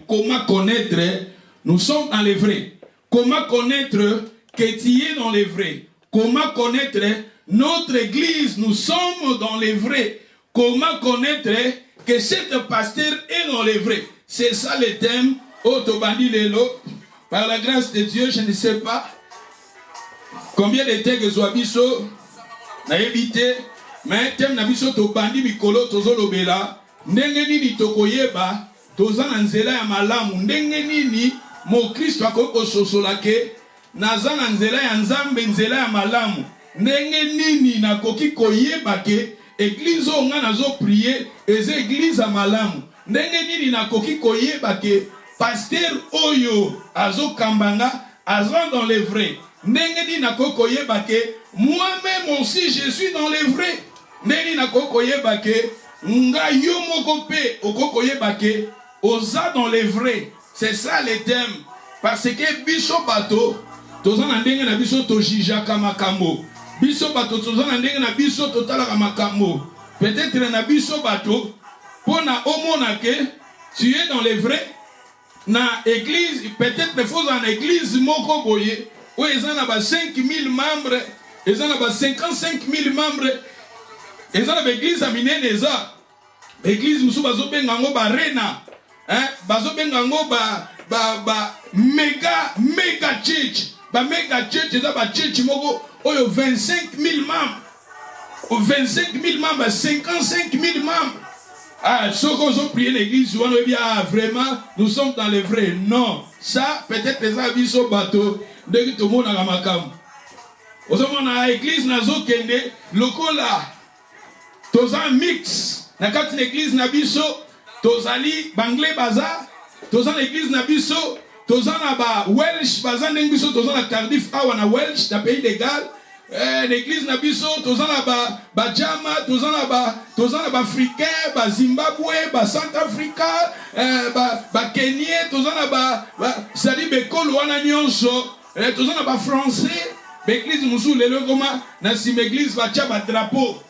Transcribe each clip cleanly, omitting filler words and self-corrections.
comment connaître, nous sommes dans les vrais. Comment connaître que tu es dans les vrais. Comment connaître notre église, nous sommes dans les vrais. Comment connaître que cet pasteur est dans les vrais. C'est ça le thème. Otobandi Lelo. Par la grâce de Dieu, je ne sais pas combien de temps que soit biso n'a évité, mais thème na biso Tobandi Mikolo Tozolobela. Ndenge nini tokoyeba tozana nzela ya malamu. Ndenge nini mo Kristo akoko sosolake nazana nzela ya Nzambe nzela ya malamu. Ndenge nini nakoki koyeba ke église o nga nazo prier eze église ya malamu. Ndenge nini nakoki koyeba ke pasteur oyo azo kambanga azo dans les vrais. Ndenge nini nakoki koyeba ke moi-même aussi je suis dans les vrais. Ndenge nini nakoki koyeba ke nga yo moko pe okoki koyeba ke oza dans les vrais. C'est ça le thème. Parce que biso bato tozana ndenge na biso tojijaka makambo. Biso bato tozana ndenge na biso totalaka makambo. Peut-être na biso bato pona omona ke tu es dans les vrais. Na église, peut-être faut en église moko boye où ils en a 5000 membres, ils en a 55 000 membres. Ils en a église à Mineneza. Église musu bazo bengango ba rena. Hein, bazo bengango ba méga church. Ba méga church eza ba church moko oyo 25 000 membres. 25 000 membres, 55 000 membres. Ah, ceux qui ont prié l'église, on dit, ah, vraiment, nous sommes dans les vrais. Non, ça, peut-être les avis sont bateaux, dès que tout le monde a la macam. Au moment dans l'église, nazo kende, lokola, tozan mix, na kat l'église nabiso, tozali banglais baza, tozan l'église nabiso, tozan na ba Welsh baza n'engliso, tozan na Cardiff, awa na Welsh, na pays d'égal. L'église nabiso tozana ba jama tozana ba africain ba Zimbabwe ba Centrafrica ba Kenya tozana ba sali bekolo wana nyonso tozana ba français l'église musu lelo koma na sim église ba tia ba drapeau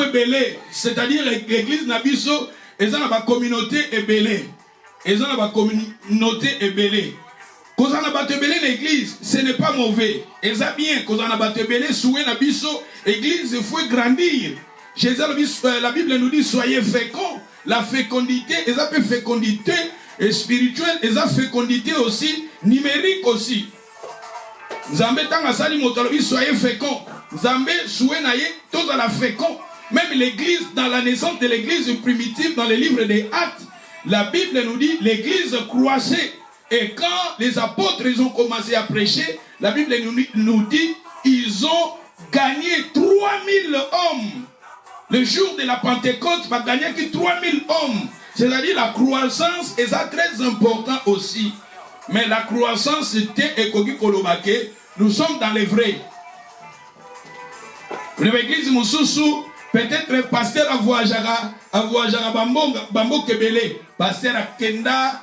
ebele c'est-à-dire l'église nabiso ezana ba communauté ebele Quand on a battu l'église, ce n'est pas mauvais. Et ça bien, quand on a battu l'église, il faut grandir. La Bible nous dit, soyez féconds. La fécondité, et ça peut fécondité spirituelle, et ça fécondité aussi, numérique aussi. Zambé tanga sali motolobi, soyez féconds. Zambé soué naye, tous à la fécond. Même l'église, dans la naissance de l'église primitive, dans les livres des Actes, la Bible nous dit, l'église croissait. Et quand les apôtres ils ont commencé à prêcher, la Bible nous dit ils ont gagné 3000 hommes. Le jour de la Pentecôte, va gagner que 3000 hommes. C'est-à-dire la croissance est très important aussi. Mais la croissance c'était Ekogi Kolobake. Nous sommes dans les vrais. L'église Moussousou, peut-être le pasteur à Voajara Bambo Kebele, pasteur à Kenda.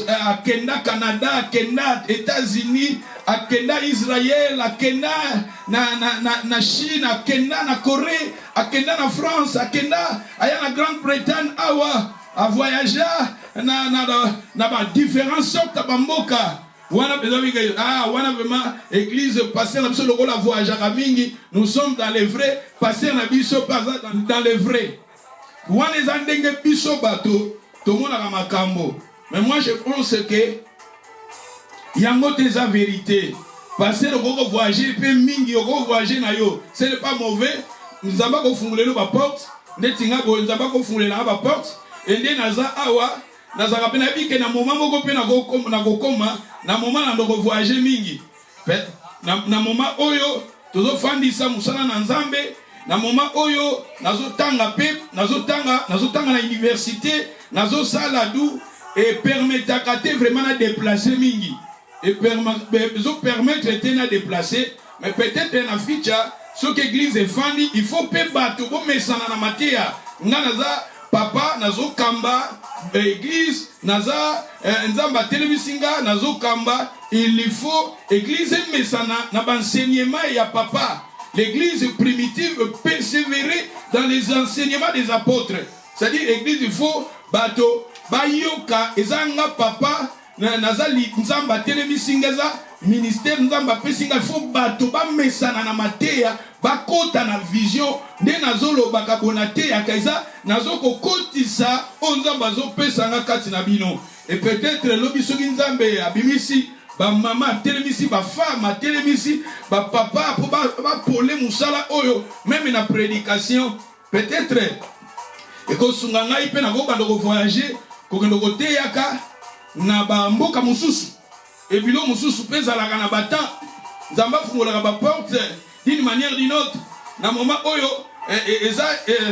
À Kenda, Canada, à Kenda, États-Unis, à Kenda, Israël, à Kenda, na Chine, à Kenda, na Corée, à Kenda, na France, à Kenda, à Grande-Bretagne, à voyager, na différentes sortes de bamboka. Wana vraiment église pasteur na solo la voyager à mingi, nous sommes dans les vrais, pasteur na biso dans les vrais. Wana ezandenge biso bato, tout le monde a makambo. Mais moi je pense que il y a une vérité. Parce que le voyager, ce n'est pas mauvais. Nous avons fait la porte. Nous avons fait la porte. Et nous avons fait que na moment voyager mingi. Na moment oyo tozo fandisa musala na Nzambe. Na moment oyo nazotanga na université, nazosala du. Et permettre vraiment de déplacer mingi. Et permettre de déplacer. Mais peut-être dans la ficha, ce que l'église est fandi, il faut pas battre. Bon, mais ça n'a pas été. Naza papa, nazo kamba, église, naza, nzamba télévisinga, nazo kamba. Il faut église, mais ça n'a pas enseignement et à papa. L'église primitive persévérer dans les enseignements des apôtres. C'est-à-dire l'église il faut bato bayoka ezanga papa nazali nzamba telemisingaza ministère nzamba pesinga il faut bato ba mesana na mateya bakota na vision nde nazolo bakabona te ya kaisa nazoko kotisa onzamba zo pesanga kati na bino et peut-être lobi soki nzambe abimisi ba mama telemisi ba femme telemisi ba papa pour ba pole musala oyo même na prédication peut-être et ko sunga ngai pe na ko bando ko voyager ko kendo ko teyaka na ba mboka mususu et bilo mususu pesa la kana batan nzamba fungola ba porte d'une manière d'une autre na moment oyo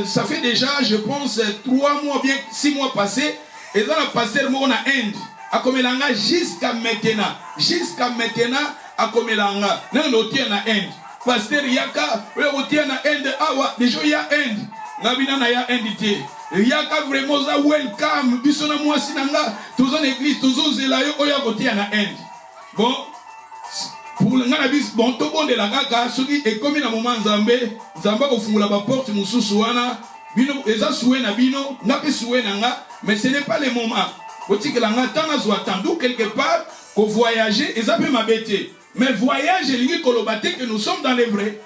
ça fait déjà je pense 3 mois bien 6 mois passés et ça la pasteur mo na Inde akomelanga jusqu'à maintenant akomelanga na notia na Inde pasteur yaka we otia na Inde awa déjà ya Inde na bina na ya Inde te yaka vraiment za welcome biso na mwasi nanga tozo na église tozo zela yo oya kotia na Inde bon pour ngana bis bon to bonde la kaka soki e komi na moment nzamba ko fungula ba porte mususu wana bino eza soué na bino ngapi soué nanga mais ce n'est pas le moment otikela nga tanga zo attendu quelque part ko voyager eza pe mabete mais voyage lingi kolobate que nous sommes dans les vrais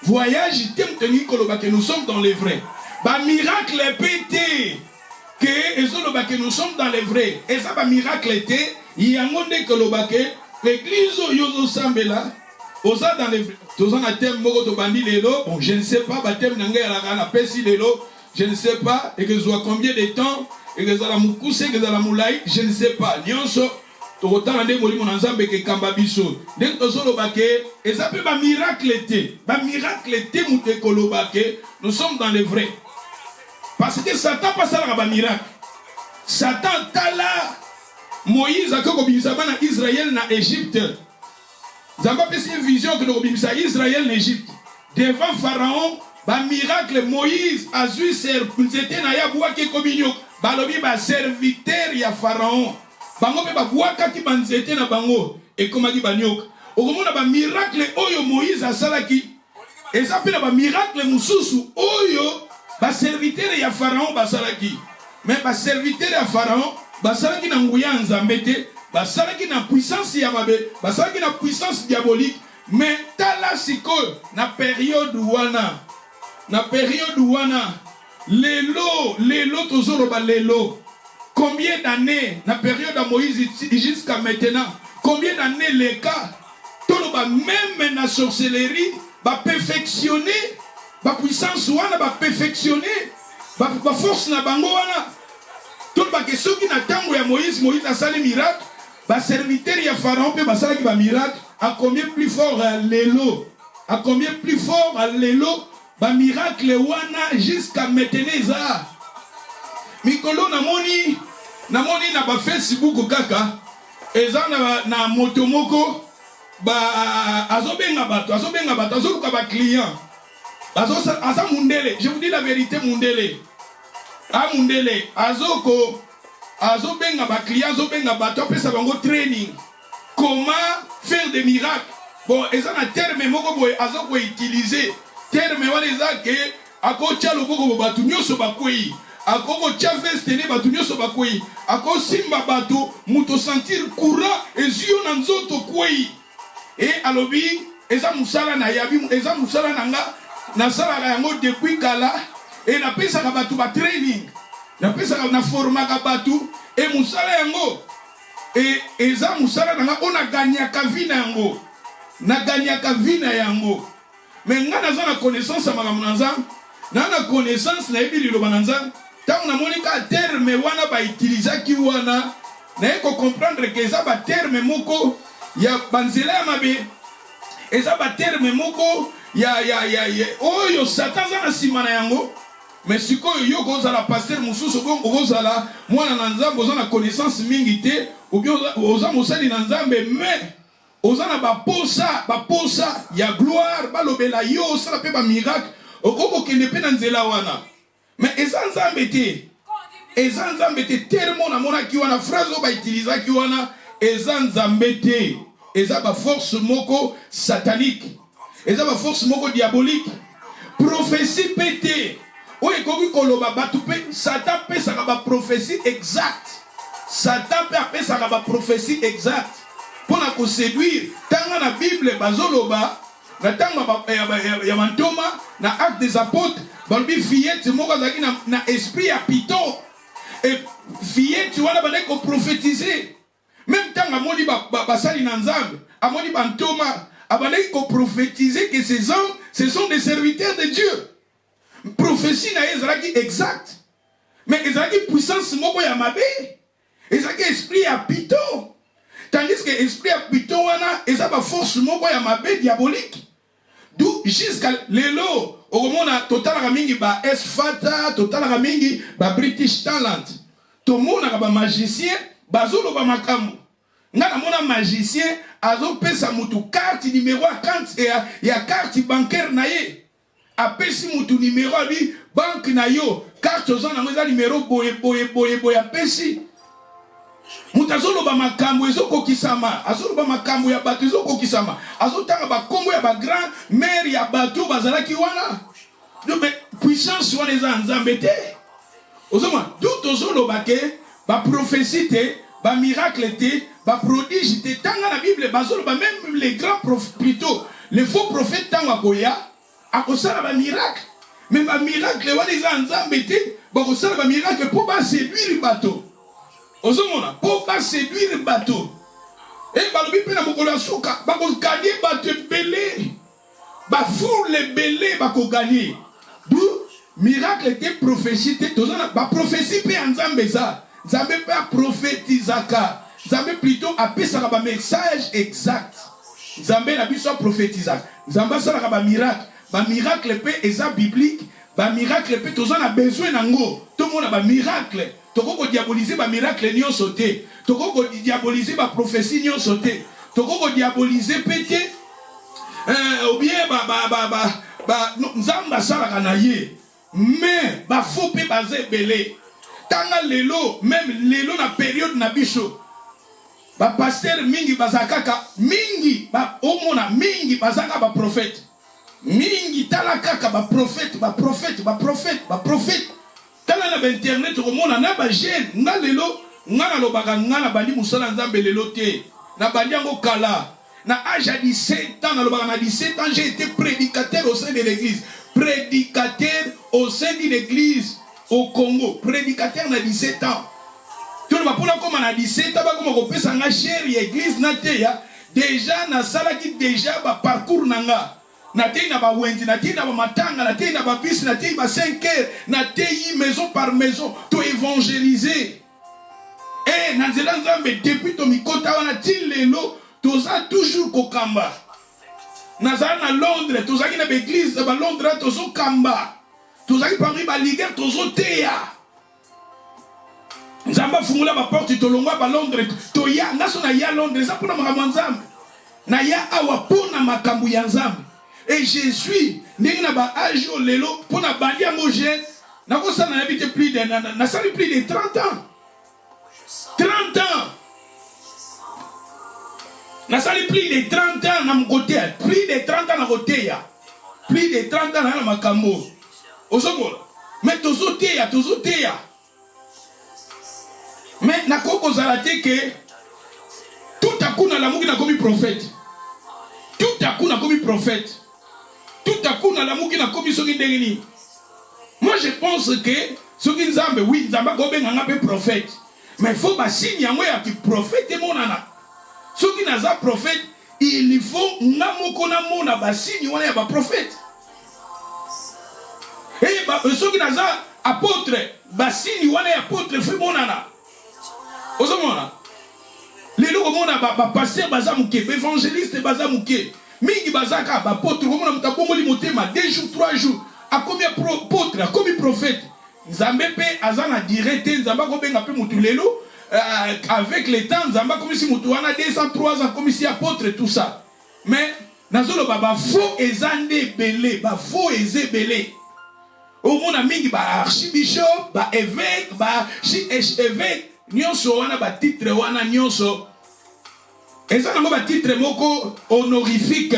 voyage tem teni kolobate que nous sommes dans les vrais ba miracle pété que ezoloba que nous sommes dans les vrais et ça ba miracle té yango nde kolobake l'église yozo sambela oza dans les tozana thème moko to bandi lelo bon je ne sais pas ba thème nanga la na pesi lelo je ne sais pas et que soit combien de temps et que ça la mukuse que ça la mulai je ne sais pas nyonso to kotala nde molimo na nzambe ke kamba biso nde tozoloba ke eza pe ba miracle té mute koloba ke nous sommes dans les vrais parce que Satan passe la ba miracle Satan tala Moïse a kobimisa bana Israël na Égypte. Zamba pesi une vision que kobimisa Israël na Égypte. Devant Pharaon, ba miracle Moïse a zui serpente na ya buaki kominyo. Balobi ba serviteur ya Pharaon. Bango pe ba buaka ki banzete na bango et komaki banyok. Okomona ba miracle oyo Moïse a salaki. Eza pe na ba miracle mususu oyo ba serviteur ya Pharaon ba salaki. Mais ba serviteur ya Pharaon basalaki na nguya nzambe te basalaki na puissance ya mabe basalaki na puissance diabolique mais tala sikoyo na période wana lelo tozoloba lelo combien d'années na période de Moïse jusqu'à maintenant combien d'années les cas toloba même na sorcellerie ba perfectionner ba puissance wana ba perfectionner ba force na bango wana tout le que ceux qui n'attendent à Moïse a sali miracle, ba serviteur ya Pharaon peut basala qui ba miracle, à combien plus fort l'élo, ba miracle wana jusqu'à maintenant ça. Mikolo namoni na ba Facebook kaka, eza na motomoko ba azobenga bato azoluka ba client. Asa mundele, je vous dis la vérité mundele. Mundele azobenga ba client azobenga bato pesa bango training comment faire des miracles bon eza na terme moko boye azoko utiliser terme wana eza ke akotia loboko bato nyoso bakwei akoko tia veste ne bato nyoso bakwei akosimba bato muto sentir courant ezio na nzoto kwei et alobi eza musala na yabi eza musala nanga na sala yango depuis kala et na pesa ka batu ba training na pesa ka na forma ka batu et musala yango et eza musala nanga ona gagner ka vina yango na gagner ka vina yango mais ngana za na connaissance ya malamu nzambe na connaissance na ebili lo bananza tant na monika terme wana ba utiliser ki wana na eko comprendre que eza ba terme moko ya banzela ya mabe eza ba terme moko ya oyo Satan za na simana yango. Mais si yo kozala pasteur mususu bongo kozala mwana na nzambe ozana connaissance mingi te ou bien oza mosali na nzambe mais ozana ba posa ya gloire balobela yo sala pe ba miracle okoko kende pe na nzela wana mais eza nzambe te tellement na mona ki wana phrase ba utiliser ki wana eza nzambe te eza ba force moko satanique eza ba force moko diabolique prophétie pété oye koki koloba batu pe Satan pe saka ba prophétie exacte. Satan pe apé saka ba prophétie exacte. Pour na ko séduire tanga na Bible bazoloba na tanga ya mantoma na acte des apôtres balbi fillette moko zaki na esprit ya piton et fillette wana bana ko prophétiser même tanga moni basali na nzambe amoni bantoma abana ko prophétiser que ces hommes ce sont des serviteurs de Dieu. Prophétie na ezalaki exact mais ezalaki puissance moko ya mabe ezalaki esprit ya piton tandis que esprit ya piton wana ezaba force moko ya mabe diabolique. D'où jusqu'à lelo okomona totalaka mingi ba esfata totalaka mingi ba British Talent tomonaka ba magicien bazoloba makambo nga namona magicien azopesa mutu carte numéro ya carte ya carte bancaire na ye apesi mutu numéro abi banque na yo carte oza nango eza numéro boye apesi mutu azoloba makambo ezokokisama azoloba makambo ya bato ezokokisama azotanga bakombo ya bagrand mare ya bato bazalaki wana mais puissance wana eza nzambe te ozoma tout ozoloba ke baprophétie te bamiracle te baprodige te tanga na Bible bazoloba même les grands plutôt les faux prophètes tanga koya akosala ba miracle mais ba miracle wana eza nzambe te bakosala ba miracle pour ba séduire bato ozomona pour ba séduire bato et balobi pe na mokolo ya suka bakoganye bato ebele bafoule ebele bakoganye d'où miracle te prophétie te tozana ba prophétie pe ya nzambe eza nzambe pe aprophétisaka nzambe plutôt apesaka ba message exact nzambe na biso aprophétisaka nzambe asalaka ba miracle pe eza biblique ba miracle pe tozana besoin nango tomona ba miracle tokoko diaboliser ba miracle nyonso te tokoko diaboliser ba prophétie nyonso te tokoko diaboliser pe te ou bien nzambe asalaka na ye mais ba faux pe baza ebele tanga lelo même lelo na période na biso ba pasteur mingi bazakaka mingi ba omona mingi bazaka ba prophète mingi tala kaka ba prophète tala na internet komona na ba jeune nga lelo nga na lobaka nga na bandi musala nzambe lelo te na bandi yango kala na âge à 17 ans na lobaka na 17 ans j'ai été prédicateur au sein de l'église au Congo prédicateur na 17 ans tout le monde comme na 17 ans ba comme ko pesa nga chéri église na te ya déjà na sala ki déjà ba parcours nanga na te na ba wendi na te na ba matanga na te na ba bis na te ba 5 heures na te maison par maison to évangéliser et na nzela nzambe depuis to mikota wana ti lelo toza toujours kokamba nazala na Londres tozaki na église ba Londres tozo kamba tozaki parmi ba leader tozo teya nzamba fungula ba porte tolongwa ba Londres toya ngaso na ya Londres za pona makambo nzambe na ya awa pona makambo ya nzambe et je suis ndenge na ba âge lelo pona bandi yango jeune nakosa na habité plus de na sali plus de 30 ans na sali plus de 30 ans na mkote plus de 30 ans na koteya plus de 30 ans na makambo ozobola mais tozo teya mais na koko zalate que tout à coup na lamuki na komi prophète tout à coup na komi prophète tout à coup na lamuki na komi soki ndengeni. Moi je pense que soki nzambe oui nzamba ko benga ngape prophète mais faut ba signe yango ya ki prophète monana soki naza prophète il faut ngamoko na mona ba signe wana ya ba prophète et ba soki naza apôtre ba signe wana ya apôtre fait monana ozomona lelo komona ba pasteur baza muke ba évangéliste baza muke mingi bazaka ba apôtre komona mutabongoli motema 2 jours 3 jours a combien apôtre a combien prophète nzambe pe azana direct nzamba ko benga pe mutu lelo avec le temps nzamba comme si mutu wana 200 300 comme si apôtre tout ça mais nazolo ba faux ezande belé ba faux ezebelé au mona mingi ba archibishop ba évêque ba évêque nyonso wana ba titre wana nyonso eza nango ba titre moko honorifique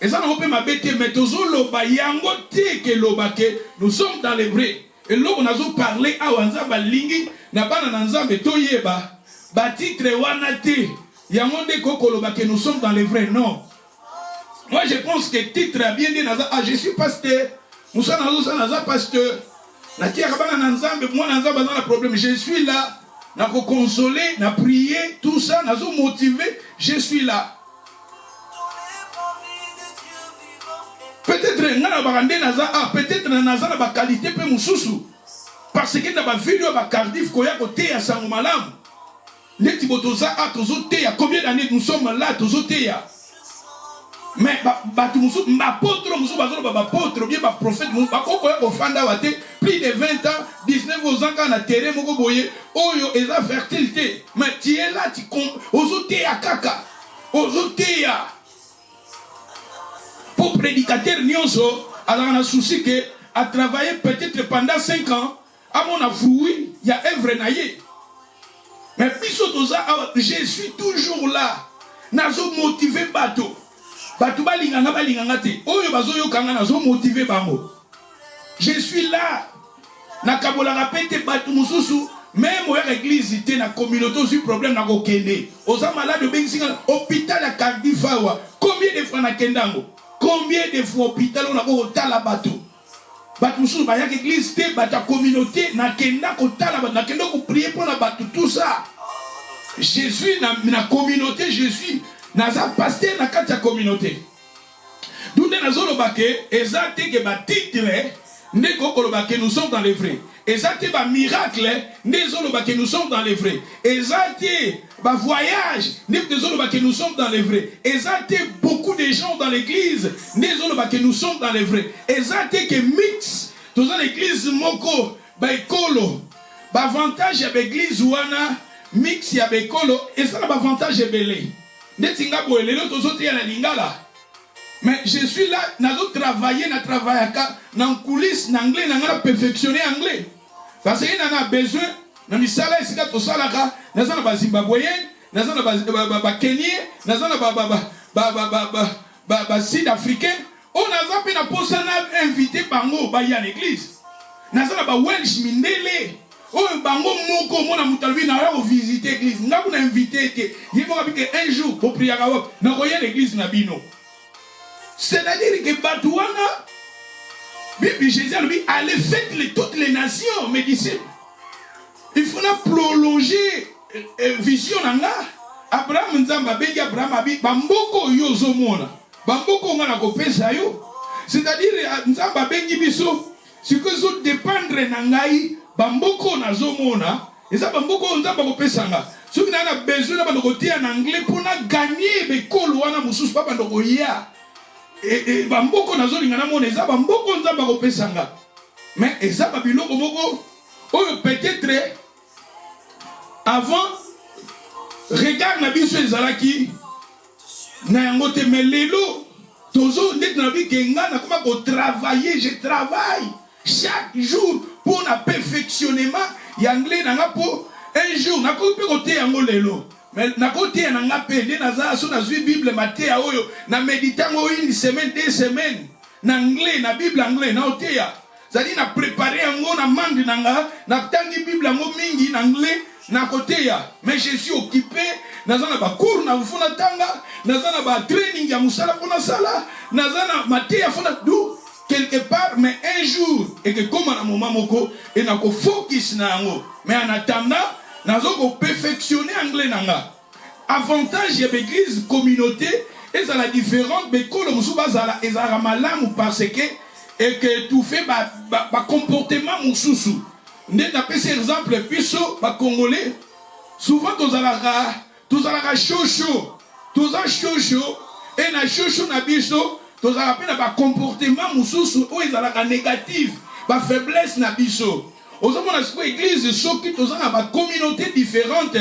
Et ça n'a pas ma bête, mais toujours loba yango te que loba que nous sommes dans les vrais. Et là on a parlé à wanza balingi na bana nanza metoyeba ba titre wana te yango de koko loba que nous sommes dans les vrais. Non. Moi je pense que titre a bien dit naza ah je suis pasteur. Moussa naza pasteur. Na tiara bana nanza moi nanza bazana la problème. Je suis là na ko consoler, na prier, tout ça nazo motiver, je suis là. Peut-être peut-être naza na ba qualité pe mususu parce que na ba vidéo ba Cardiff koya côté ya sango malamu neti botoza a tozo te ya combien d'années nous sommes là tozo te ya mais ba tu musu ba apôtre musu ba ba apôtre bien ba prophète musu ba ko koya ko fanda wate plus de 20 ans 19 ans quand na terrain moko boye oyo eza fertilité mais tu es là tu ozo te ya kaka ozo te ya pour prédicateur nyonso alors on a souci que à travailler peut-être pendant 5 ans à mon avoué il y a œuvre naïe mais biso toza je suis toujours là nazo motiver bato balinganga te oyo bazo yokanga nazo motiver bango je suis là na kabola rapete bato mususu même au église te na communauté aussi problème na ko kende oza malade bensinga hôpital à Cardiff awa combien de fois na kendango. Combien de fois hôpital on a au la bateau? Bateau ba yak église te bata communauté na kenda ko tala na kenda ko prier pour la bateau tout ça. Jésus na communauté Jésus na za pasteur na kati ya communauté. D'où na zolo baké ezate ke ba titre ne ko koloba ke nous sommes dans les vrais. Ezate ba miracle ne zolo baké nous sommes dans les vrais. Ezate ba voyage ne zolo baké nous sommes dans les vrais. Ezate beaucoup de gens dans l'église ne zolo baké nous sommes dans les vrais. Ezate ke mix dans l'église moko ba ekolo ba avantage ya l'église wana mix ya bekolo ezala ba avantage ebele. Netinga boelelo tozote ya na lingala. Mais je suis là, nazo travailler, na travailler en coulisses, en anglais, na perfectionner anglais. Parce qu'il en a besoin, na misala isika to salaka, naza na ba Zimbabweyen, naza na ba Kenyan, naza na ba Sud-Africain. On naza pe na posa na invité bango ba ya l'église. Naza na ba Welsh mindele. Oh bango moko mona mutalwi na yo visiter l'église. Nga na invité ke, yebo ka un jour pour prier à na koya l'église na bino. C'est-à-dire que Batouana, Jésus lui allez faites toutes les nations, mes disciples. Il faut prolonger vision nanga. Abraham nzamba bengi Abraham abi bamboko yo zomona. Bamboko ngana ko pesa yo. C'est-à-dire nzamba bengi biso, ce que zo dépendre nangai bamboko na zomona, et ça bamboko nzamba ko pesa nga. Ce qui n'a besoin na bandoko tia en anglais pour na gagner be kolo wana mususu pa bandoko ya. Et bamboko nazolinga na mona eza bamboko nzamba ko pesanga mais eza babiloko moko oyo peut-être avant regard na biso ezalaki na yango te mais lelo tozo net na bi kenga na koma ko travailler je travaille chaque jour pour na perfectionnement ya anglais na ngapo un jour na ko pe ko te yango lelo. Mais na côté na ngape de naza so na zui Bible Matthieu oyo na méditango une semaine 2 semaines na anglais na Bible anglais na oteya zali na préparer yango na mandi nanga na tangi Bible yango mingi na anglais na koteya mais je suis occupé naza na ba cours na funa tanga naza na ba training ya musala pona sala naza na Matthieu funa do quelque part mais un jour et que comme na moment moko et na ko focus na yango mais en attendant nazo ko perfectionner anglais nanga avantage ya l'église communauté et ça la différente mais ko le musuba zala ezara malamu parce que et que tout fait ba comportement mususu ndeta pese exemple biso ba congolais souvent tozalaka chocho et na chocho na biso tozala pe na ba comportement mususu o ezalaka négatif ba faiblesse na biso. Aux hommes de l'église, ceux qui sont dans une communauté différente,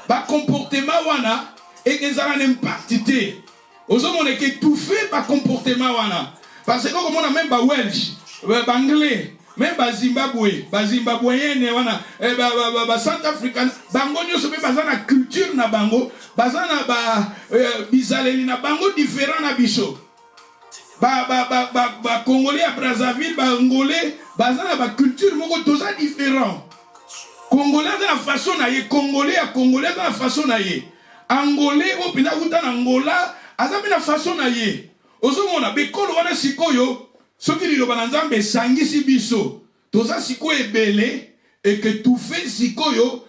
un comportement wana et qu'ils ont un impact. Aux hommes qui tout fait par comportement wana. Parce que comme on a même des Welsh, des Anglais, même des Zimbabweens, des Centrafricains, bango nyoso pe bazana culture na bango, bazana ba bizaleli na bango différent na biso. Congolais à Brazzaville, Angolais, la culture tout ça différent. Congolais dans la façon naie, Congolais à Congolais dans la façon naie. Angolais au pina uta Angola, azami la façon naie. Ozomona bekolo wana sikoyo, soki li lobananzambe sangisi biso. Toza sikoyo ebele et que tout fait sikoyo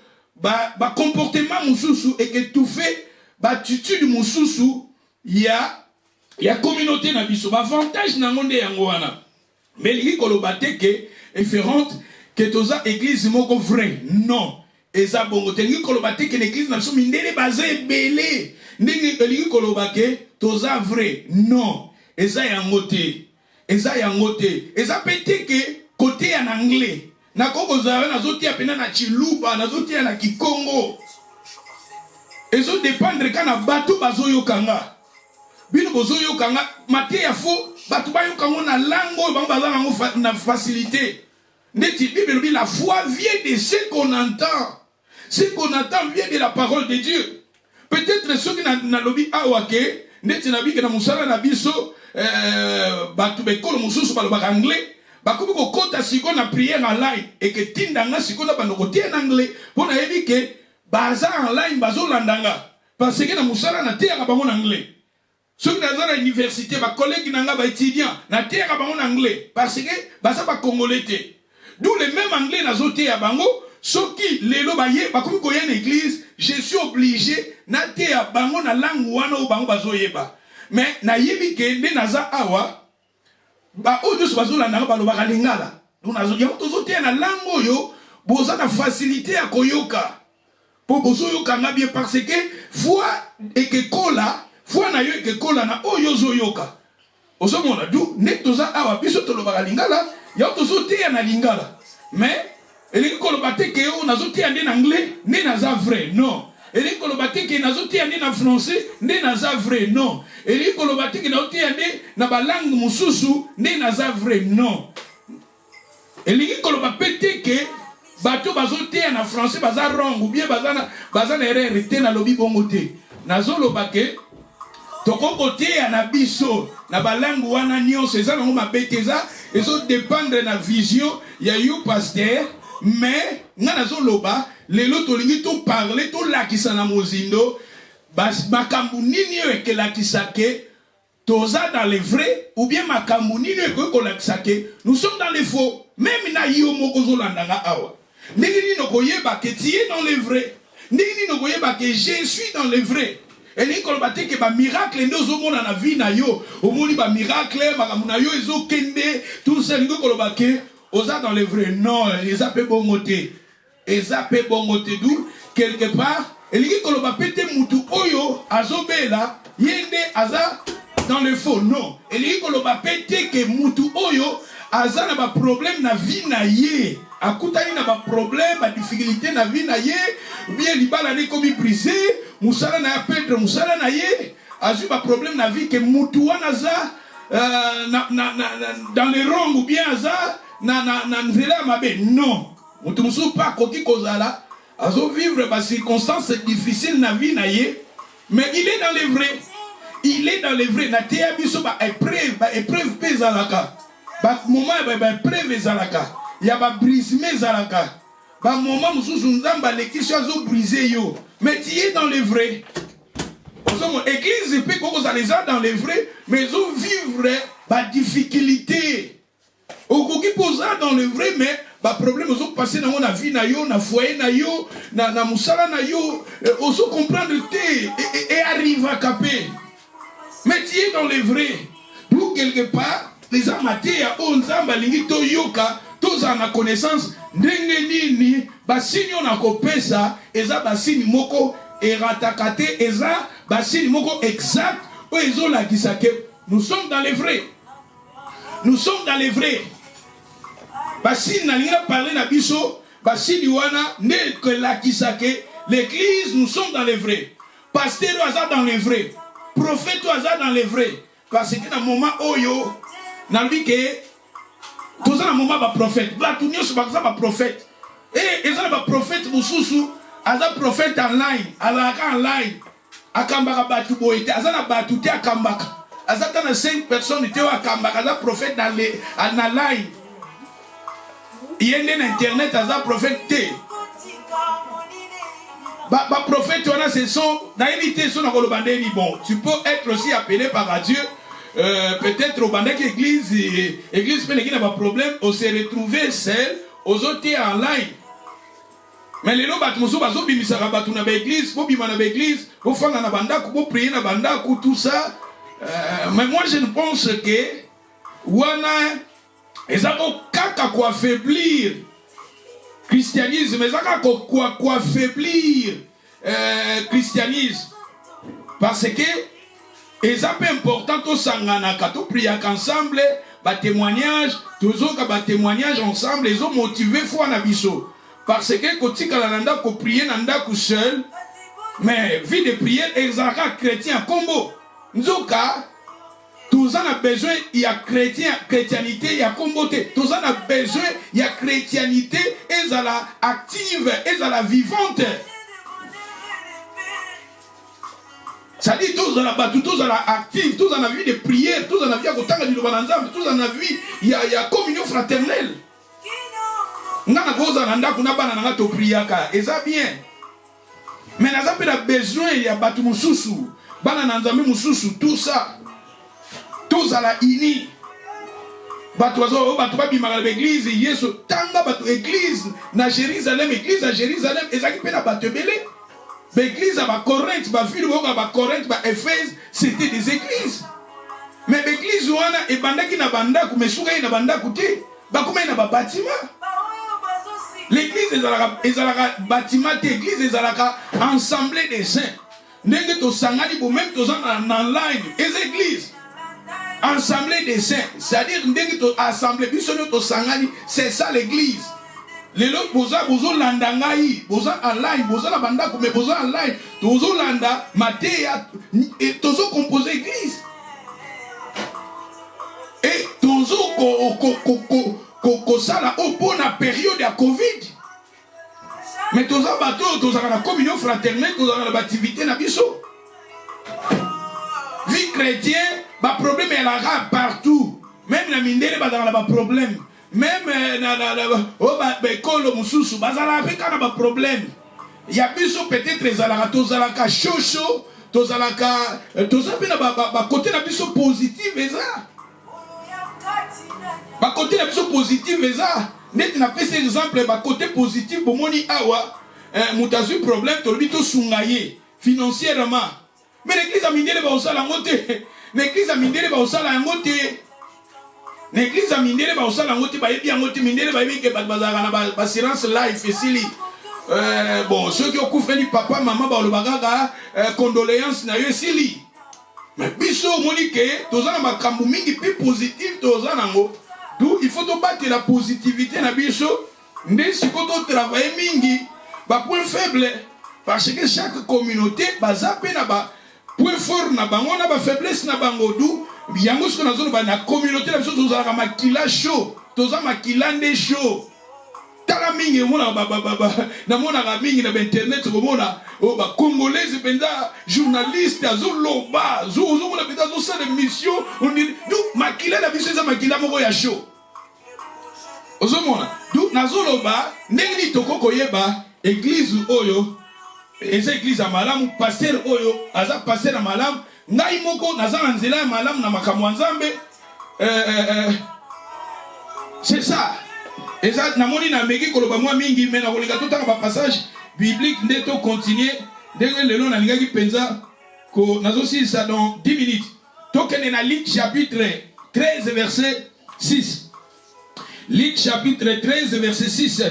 comportement mususu et que tout fait attitude mususu ya communauté na biso avantage na monde yango wana mais li koloba te ke eférente que toza église moko vrai non eza bongo te li koloba te ke l'église na biso mindele baza ebele ndenge li koloba ke toza vrai non eza yango te eza pete ke côté en anglais na koko zawe nazotia pena na chiluba nazotia na kikongo ezo dépendre kana bato bazoyokanga bino bozoyokanga maté ya fo bato bayokango na lango bango bazango na facilité neti bible bi la foi vient de ce qu'on entend vient de la parole de Dieu peut-être ceux qui na lobi awake neti na bika na musala na biso bato bekolo mususu balobaka anglais bakomi kokota siko na prière en ligne et que tindanga siko na banokoti en anglais pona yebi ke baza en ligne bazolandanga parce que na musala na teyaka bango na anglais soki naza na université bakolegi nanga baétudiant na teyaka bango na anglais parce que baza bacongolais te d'où le même anglais nazoteya bango soki lelo baye bakomi koya na église je suis obligé na teya bango na langue wana oyo bango bazoyeba mais nayebi ke nde naza awa oyo nyonso bazolandanga balobaka lingala yango tozoteya na langue oyo boza na facilité ya koyoka mpo bozoyokanga bien parce que foi ekekola foi na yo ekekola na oyo ozoyoka ozomona du nde toza awa biso tolobaka lingala yango tozoteya na lingala mais elingi koloba te ke oyo nazoteya nde na anglais nde naza vrai non elingi koloba te ke nazoteya nde na français nde naza vrai non elingi koloba te ke nazoteya nde na balangue mosusu nde naza vrai non elingi koloba pe te ke bato bazoteya na français baza wrong ou bien baza na erreur te na lobi bongo te nazoloba ke tokokoteya na biso na balangue wana nyonso eza nango mabe te eza ezodépendre na vision ya yo pasteur mais nga nazoloba lelo tolingi toparle tolakisa na mozindo makambo nini oyo ekelakisa ke toza dans le vrai ou bien makambo nini oyo ekoki kolakisa ke nous sommes dans le faux même na yo moko ozolandanga awa ndenge nini okoyeba ke tu es dans le vrai ndenge nini okoyeba ke je suis dans le vrai elingi koloba te ke bamiracle nde ozomona na vie na yo omoni bamiracle makambo na yo ezokende tout ça elingi koloba ke oza dans le vrai non eza pe bongo te du quelque part elingi koloba pe te mutu oyo azobela ye nde aza dans le faux non elingi koloba pe te ke mutu oyo aza na baproblème na vie na ye akutani na baproblème badifficulté na vie na ye bien libala nde ekomi brisé musala na ya perdre musala na ye azwi baproblème na vie ke mutu wana aza dans le wrong ou bien aza na nzela ya mabe non mutu mosusu mpe akoki kozala azovivre bacirconstance difficile na vie na ye mais il est dans le vrai na teya biso baépreuve mpe ezalaka bamoment ya baépreuve ezalaka ya babriseme ezalaka bamoment mosusu nzambe alekisi azobrise yo mais tu es dans le vrai église mpe kokozala eza dans le vrai mais ezovivre badifficulté okoki poza dans le vrai mais baproblème ozopase nango na vie na yo na foyer na yo na mosala na yo ozocomprendre te et arrivaka mpe mais tu es dans le vrai pour quelque part les amateya oyo nzambe alingi toyoka tozala na connaissance ndenge nini basini oyo nakopesa eza basini moko erataka te eza basini moko exact oyo ezolakisa ke nous sommes dans le vrai basini nalingi na parler na biso basini wana nde kolakisa ke l'église nous sommes dans le vrai pasteur oyo aza dans le vrai prophète oyo aza dans le vrai parce que na moment oyo nalobi ke toza na moment baprophète bato nyonso baza baprophète eza na baprophète mosusu aza prophète en ligne azalaka en ligne akambaka bato boye te aza na bato te akambaka azaka na 5 personnes te akamba kaza prophète dans les na live yende na internet aza prophète te ba prophète wana ce sont na éviter son ko lobandeli bon tu peux être aussi appelé par Dieu peut-être au bandaki église peut qui n'a pas problème on se retrouver seul aux autres en live mais les gens qui sont bazo bimisaka batu na église bo bima na église bo fanga na bandako bo prier na bandako tout ça mais moi je ne pense que wana ezako kaka ko affaiblir christianisme ezaka ko affaiblir christianisme parce que c'est peu important to sangana ka to prier ensemble ba témoignage toujours ka ba témoignage ensemble les ont motivé foi na biso parce que kotika la nanda ko prier nanda ko seul mais vie de prière ezaka chrétien combo nzoka tous en a besoin il y a chrétienté il y a comboté tous en a besoin il y a chrétienté et à la active et à la vivante. Ça dit tous en a battu, tous en a active, tous en a vu de prières, tous en a vu à côté du Lobananzam, tous en a vu il y a communion fraternelle. Nana goza nanda kuna bana nanga to priaka, et ça bien. Mais n'a pas besoin il y a battu mususu, bana nanzami mususu, tout ça. Tous à la ini. Batu wazo batu babi mara l'église yeso tanga batu église na Jérusalem église à Jérusalem ezaki pe na batu belé. L'église à Corinthe, ba ville à Corinthe, ba Éphèse, c'était des églises. Mais l'église wana e bandaki na banda ku mesuka na banda kuti, ba kuma na ba bâtiment. L'église ezalaka bâtiment église ezalaka ensemble des saints. Ndenge to sangani bo même to en online, les églises assemblée des saints, c'est-à-dire ndenge to assemblée biso to sangani, c'est ça l'église. Les autres bozo landa ngai, bozo online, bozo la banda comme bozo online, tozo landa matéa et tozo composer église. Et tozo ko sala au bon la période de Covid. Mais tozo bateau, tozo la communion fraternelle, tozo la activité na biso. Vie chrétienne, ba problème elle a partout. Même la mindele ba dans problème. Même kolo mususu bazala pe kana ba problème. Ya biso peut-être ezalaka tozalaka chocho, tozalaka tozape na ba côté na biso positif eza. Ba côté na biso positif eza. Net na pese exemple ba côté positif bomoni awa mutazu problème to bito sungaye financièrement. Mais l'église a mindele ba osala ngote. L'église a mindele ba osala ngote. L'église a mindele ba osala ngote ba yebi ngote mindele ba yebi ke bazaka na ba assurance life esili. Bon ceux qui ont couvert du papa maman ba lobaka condoléances na yo esili. Mais biso monike tozana makambu mingi plus positif tozana ngo. D'où il faut to battre la positivité na biso. Ndé siko to travailler mingi ba point faible parce que chaque communauté bazape na ba point fort na bango na ba faiblesse na bango d'où yango ce qu'on a zone na communauté la biso tozala makila chaud toza makila nde chaud tala mingi mona na mona ga mingi na internet ko mona o ba congolaise penza journaliste azo loba zo mona penza zo sa de mission on dit d'où makila na biso za makila moko ya chaud ozo mona d'où nazo loba ndenge toko koyeba église oyo eza église à malamu pasteur oyo aza pasteur à malamu ngai moko naza na nzela ya malamu na makambo nzambe c'est ça eza namoni na meki koloba mwa mingi mais na kolinga totanga ba passage biblique nde to continuer ndenge lelo na lingaki penza ko nazo ça dans 10 minutes tokende na Luc chapitre 13 verset 6 Luc chapitre 13 verset 6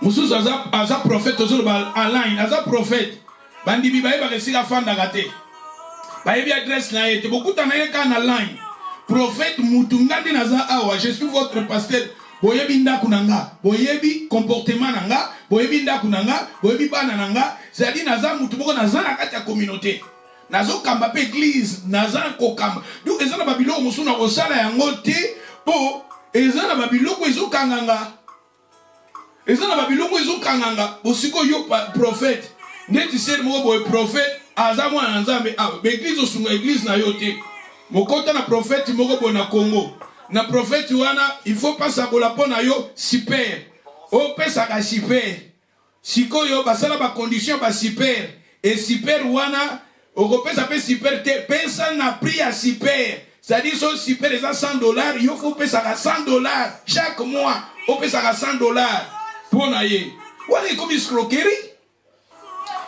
Mususu aza prophète toujours online aza prophète bandi bibaye ba resika fanda gate baye bi adresse na yete beaucoup tanaye kana online prophète mutungandi naza awa je suis votre pasteur boyebi ndaku nanga boyebi comportement nanga boyebi ndaku nanga boyebi bana nanga c'est-à-dire naza mutu boko naza na kati ya communauté nazo kamba pe église naza ko kamba donc ezana babilo musu na osala yango te po ezana babilo ko ezokanganga Et ça, na babilongo ils ont kanganga. Osiko yo prophète. Neti ser mo boy prophète. Azamwa na nzambe. Ah, l'église osunga église na yote. Mokota na prophète moko bo na Congo. Na prophète wana, il faut pas sabola pona yo super. O pesa ka super. Siko yo basala ba condition ba super. Et super wana, o pesa pe super te pesa na prix à super. C'est-à-dire so super les $100, il faut pesa ka $100 chaque mois. O pesa ka $100 pona ye. Wala comme escroquerie.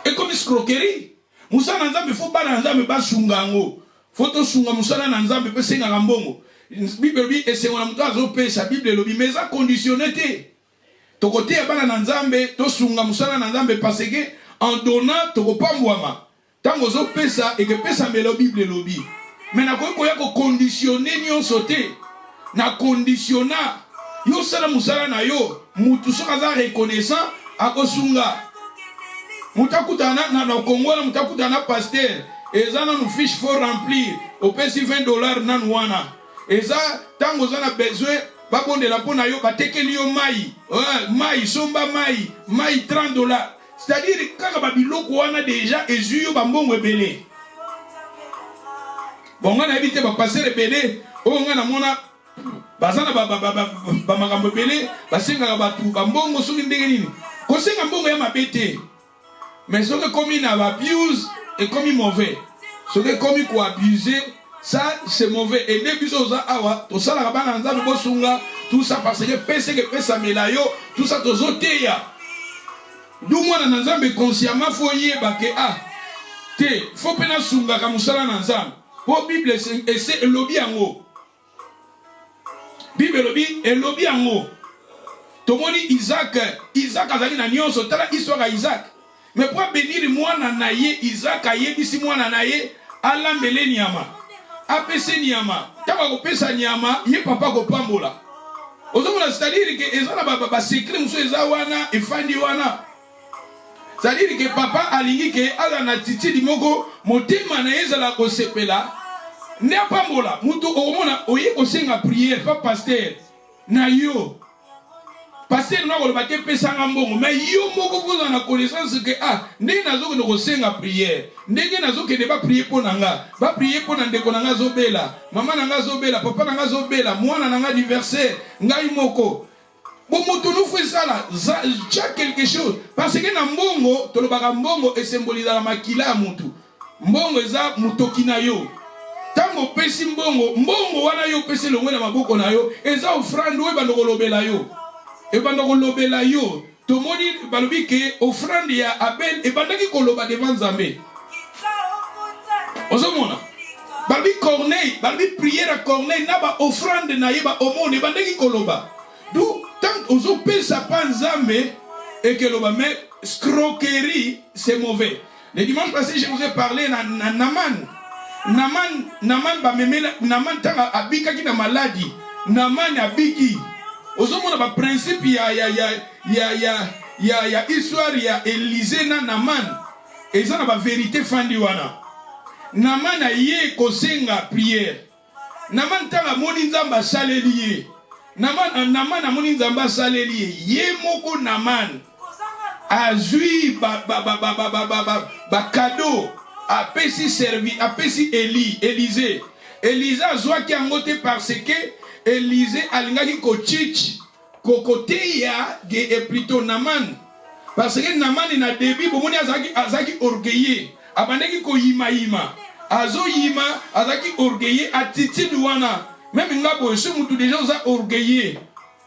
Et comme escroquerie. Musa na nzambe faut ba na nzambe ba sungango. Faut sunga musala na nzambe pe senga ngambongo. Bible bi esengo muto azopesa Bible lobi mais ça conditionné te. To côté ya bana na nzambe to sunga musala na nzambe parce que en donnant to kopambwama. Tango zopesa et que pesa melo Bible lobi. Mais na ko ya ko conditionner nyonso te. Na conditionna yo sala musala na yo mutu soka za reconnaissant akosunga. Mutakutana na Congo na mutakutana pasteur. Ezana no fiche faut remplir. Au pesi $20 nan wana. Eza tango zana besoin babonde la pona yo batekeli yo mai. Mai somba mai $30. C'est-à-dire kaka babiloko wana déjà ezu yo bambongo ebele. Bon ngana ebite ba passer ebele, o ngana mona bazana ba makambo ebele, basenga batu bambongo soki ndenge nini. Ko senga mbongo ya mabete. Mais ce que comme il n'a pas abuse et comme il mauvais. Ce que comme il a abusé, ça c'est mauvais. Et les bisos awa, tout ça la rabana nzambe bosunga, tout ça parce que pesa melayo, tout ça tozoteya. D'où moi na nzambe consciemment foyer bake ah. Te, faut pena sunga kamusala na nzambe. Pour Bible c'est lobby ango. Bible lobby et lobby ango. Tomoni Isaac azali na nyonso tala histoire à Isaac. Mais pour bénir moi nanaye Isaac ayebisi moi nanaye alambele nyama apese nyama taba ko pesa nyama ye papa ko pambola ozomona c'est-à-dire que ezana ba secret muso ezawana efandi wana c'est-à-dire que papa alingi ke ala na titi di moko motema na ezala ko sepela ne pambola muto omona oye ko senga prière pas pasteur na yo. Pasteur n'a pas de pesanga mbongo mais yo moko vous en a connaissance que ah ndenge nazo ko senga prière ndenge nazo ke ne ba prier pour nanga ba prier pour ndeko nanga zobela mama nanga zobela papa nanga zobela mwana nanga anniversaire ngai moko bon moto nous fait ça là chaque quelque chose parce que na mbongo to lobaka mbongo et symbolise la makila ya mutu mbongo eza mutoki na yo tango pesi mbongo wana yo pesi longwe na maboko na yo eza offrande we bandoko lobela yo. Et pendant lobela yo, tout le monde balobi que offrande ya Abel et pendant qui koloba devant Zambé. Ozomona. Balobi Corneille, balobi prière à Corneille na ba offrande na yeba omone pendant qui koloba. D'où tant ozo pesa pa Zambé et que loba mais escroquerie c'est mauvais. Le dimanche passé je vous ai parlé na Naman. Naman ba memela Naman tanga abika ki na maladie. Naman abiki. Ozomona ba principe ya histoire ya Élisée na Naman. Eza na ba vérité fandi wana. Naman ye kosenga prière. Naman tanga moni nzamba saleliye. Naman moni nzamba saleliye. Ye moko Naman azui ba cadeau apesi servi apesi Élisée. Élisée azwa ki angote parce que Élisée alingaki ko chichi kokote ya et plutôt Naman parce que Naman na début bomoni azaki orgueilleux abandaki ko yima azo yima azaki orgueilleux attitude wana même ngabo ce mutu déjà oza orgueilleux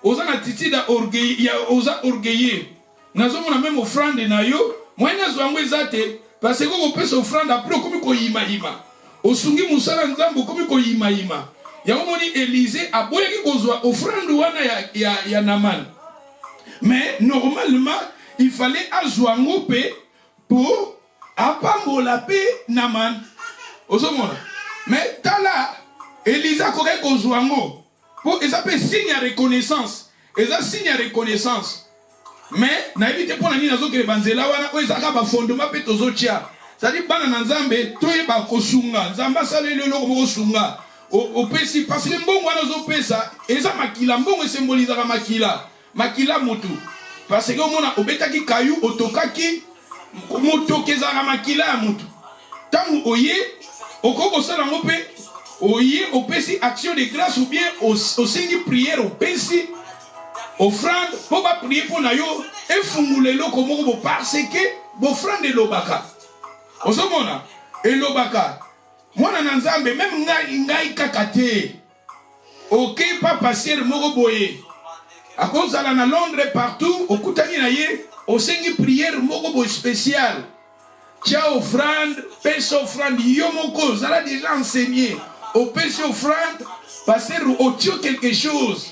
oza na attitude orgueilleux ya oza orgueilleux nazo mona même offrande na yo moyena zwango ezate parce que ko pesa offrande après komi ko yima osungi musala nzambo komi ko yima Yamoni Élisée a boyé qui kozwa offrande wana ya Naman. Mais normalement, il fallait azwango pe pour apambola pe Naman. Osomona. Mais tala Élisée koke kozwango pour ça peut signe à reconnaissance. Et ça signe à reconnaissance. Mais na évite pour nani nazo ke banzela wana ko ezaka ba fondement pe tozotia. Ça dit bana na nzambe toyeba kosunga. Nzamba salele loko kosunga. Au pesi parce que mbongo wana zo pesa eza makila mbongo symbolise makila mutu parce que on obetaki kayu otokaki motokezaka makila ya mutu tangu oye okoko sala ngope oye opesi action de grâce ou bien osengi prière opesi offrande po ba prier pour na yo efungulelo komoko bo parce que bo offrande elobaka ozomona elobaka mwana na nzambe même ngai kaka te ok pas passer moko boye akozala na Londres partout okutani na ye osengi prière moko bo spécial tia offrande pesa offrande yo moko zala déjà enseigné opesi offrande passer otio quelque chose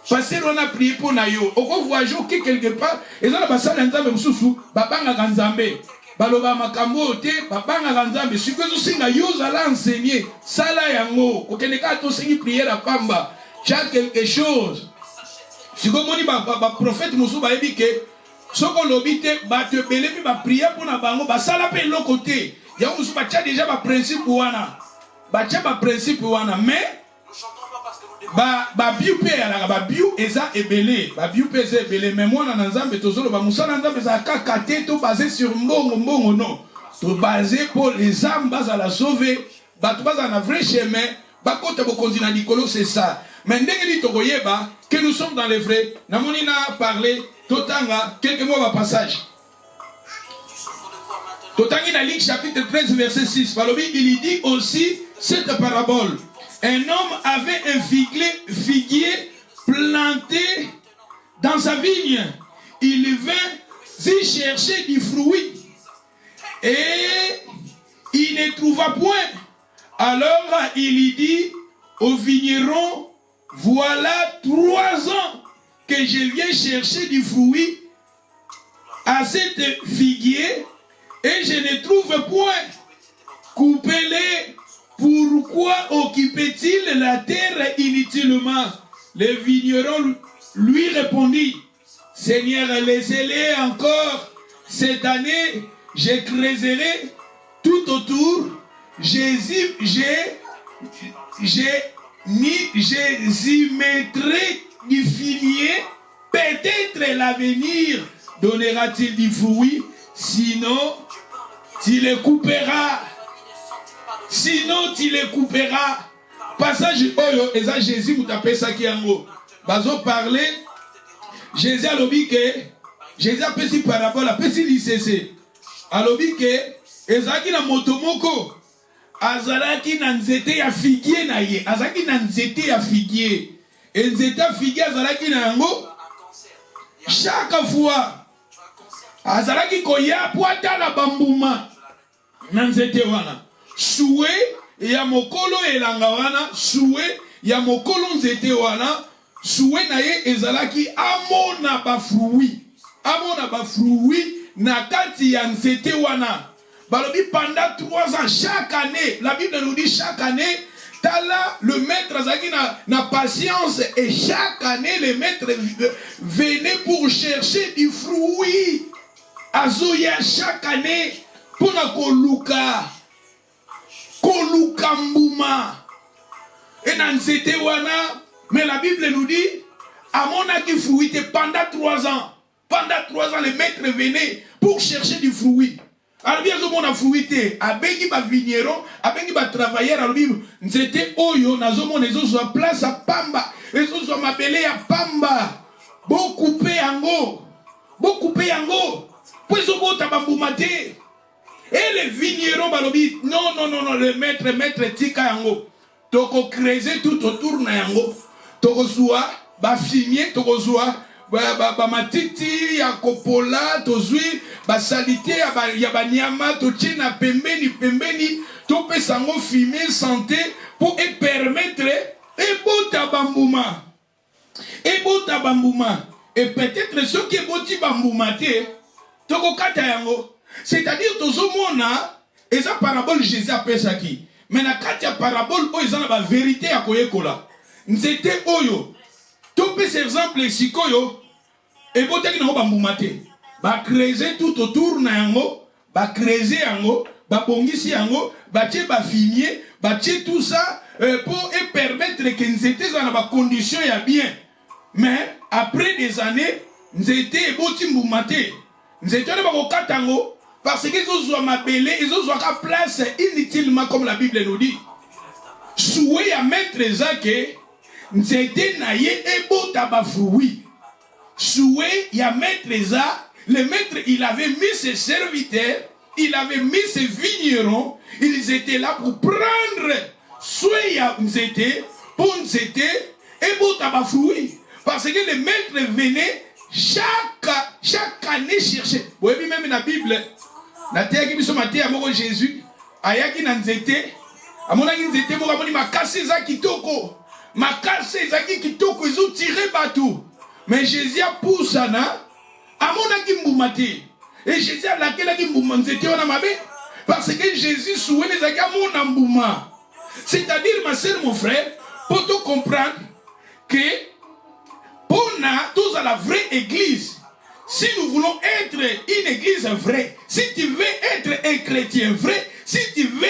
passer on a prié pour na yo oko voyager quelque part ezala basala nzambe mususu babanga kanzambe baloba makambo te babanga kanzambe sikozo singa yo zala enseigné sala yango kokeneka to sengi prière apamba tia quelque chose sikozo moni ba prophète mususu ba ebike soko lobite ba te belebi ba prière pour na bango basala pe lokote ya mususu ba tia déjà ba principe wana ba tia ba principe wana mais ba biupe ala ba biu eza ebele ba biupe eza ebele mais moi na nzambe tozolo ba musala nzambe za kaka te to basé sur mbongo non to basé pour les âmes bas à la sauver ba to bas na vrai chemin ba kota bo konzina dikolo c'est ça mais ndengeli to koyeba que nous sommes dans les vrais na monina parler totanga quelques mots ba passage totangi na Luc chapitre 13 verset 6 balobi il dit aussi cette parabole. Un homme avait un figuier planté dans sa vigne. Il vint y chercher du fruit. Et il ne trouva point. Alors il dit au vigneron, voilà 3 ans que je viens chercher du fruit à cet figuier et je ne trouve point. Coupez-les. Pourquoi occupait-il la terre inutilement? Le vigneron lui répondit, Seigneur, laissez-les encore. Cette année, je creuserai tout autour. J'y mettrai du figuier. Peut-être l'avenir donnera-t-il du fruit. Sinon, tu les couperas. Sinon, tu les couperas. Passage oyo, eza Jésus moutapé ça qui yango. Bazo parler. Jésus a lobi que Jésus a pesi parabole, a pesi l'ICC. A lobi que ezaki na motomoko. Azalaki na nzete ya figuier na ye. Azalaki na nzete ya figuier. Et nzete ya figuier azalaki na yango. Chaque fois. Azalaki koya poata la bambuma. Na nzete wana. Soué ya mokolo elanga wana soué ya mokolo nzete wana soué na ye ezalaki amona ba fruit na kati ya nzete wana balobi pendant 3 ans chaque année la Bible nous dit chaque année tala le maître azaki na patience et chaque année le maître venait pour chercher du fruit azoya chaque année pour na koluka Kolukambuma. Et dans nzete wana, mais la Bible nous dit, amona qui fruité pendant 3 ans. Pendant 3 ans, les maîtres venaient pour chercher du fruit. Alors bien sûr, on a fruité. Abengi ba vigneron, abengi ba travailleur, alors bien, nzete oyo, nazomo nezo soit place à pamba, nezo soit mabele à pamba. Bo couper yango. Puis au bout tabambumate. Et les vignerons balobi non le maître tika yango toko creuser tout autour na yango toko soa ba fumier toko soa ba matiti ya kopola tozui ba salité ya ba nyama to tina pembeni to pesango fumier santé pour permettre ebota bambuma et peut-être ceux qui boti bambuma te toko kata yango. C'est-à-dire que tozomona eza parabole Jésus appelle ça qui. Mais na kati ya parabole o eza na ba vérité ya koyekola. Nzete oyo. Topé ces exemples sikoyo et boteki na ba mbumate. Ba creuser tout autour na yango, ba creuser yango, ba bongisi yango, ba tie ba fumier, ba tie tout ça pour permettre que nzete za na ba condition ya bien. Mais après des années nzete eboti mbuma te. Nzete wana bakokata yango parce que ezozwa mabele, ezozwaka place inutilement comme la Bible nous dit. Souhait ya maître ezake nzete na ye ebota ba fruit. Souhait ya maître eza, le maître il avait mis ses serviteurs, il avait mis ses vignerons, ils étaient là pour prendre soin ya nzete pour nzete ebota ba fruit. Parce que le maître venait chaque année chercher. Vous voyez même dans la Bible, na teki biso Matthieu amoko Jésus ayaki na nzete amonaki nzete moko amoni makasi eza kitoko, makasi ezaki kitoko ezo tirer bateau, mais Jésus a poussana amonaki mbuma te, et Jésus a lakelaki mbuma nzete wana mabe parce que Jésus souhaite ezaki amona mbuma. C'est-à-dire ma sœur, mon frère, pour te comprendre que pour tous à la vraie église, si nous voulons être une église vraie, si tu veux être un chrétien vrai, si tu veux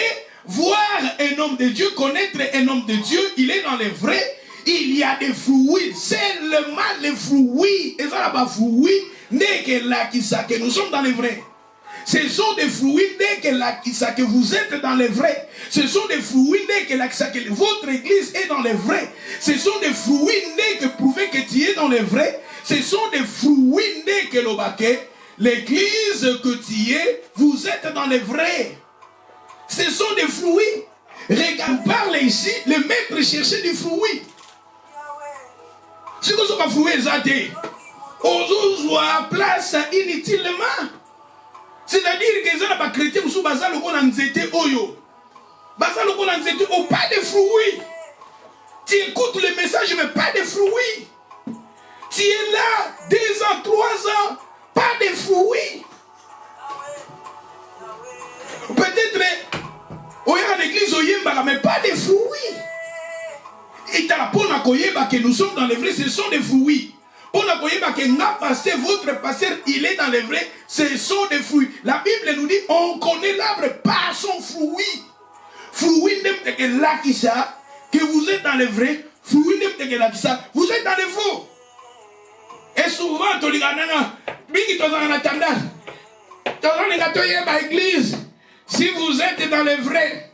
voir un homme de Dieu, connaître un homme de Dieu, il est dans les vrais, il y a des fruits, seulement les fruits, et ça là-bas fruits, n'est que là qui ça que nous sommes dans les vrais. Ce sont des fruits dès que là qui ça que vous êtes dans les vrais. Ce sont des fruits dès que là qui ça que votre église est dans les vrais. Ce sont des fruits dès que prouvez que tu es dans les vrais. Ce sont des fruits dès que l'église que tu es, vous êtes dans les vrais. Ce sont des fruits. Regarde, parle ici, le maître cherchait des fruits. Ce que sont pas fruits exatés. On a place inutilement. C'est-à-dire que les gens chrétiens sont basés sur le nzete oyo. Basés sur le nzete oyo, pas de fruits. Tu écoutes le message, mais pas de fruits. Tu es là, 2 ans, 3 ans, pas de fruits. Peut-être, on est en église, mais pas de fruits. Et tu as la peau que nous sommes dans les vrais, ce sont des fruits. Pour la que votre pasteur, il est dans les vrais, ce sont des fruits. La Bible nous dit, on connaît l'arbre par son fruit. Fruit n'est que là qui ça, que vous êtes dans les vrais, fruit n'est que là qui ça, vous êtes dans les faux. Et souvent, tu dis, l'église, si vous êtes dans les vrais,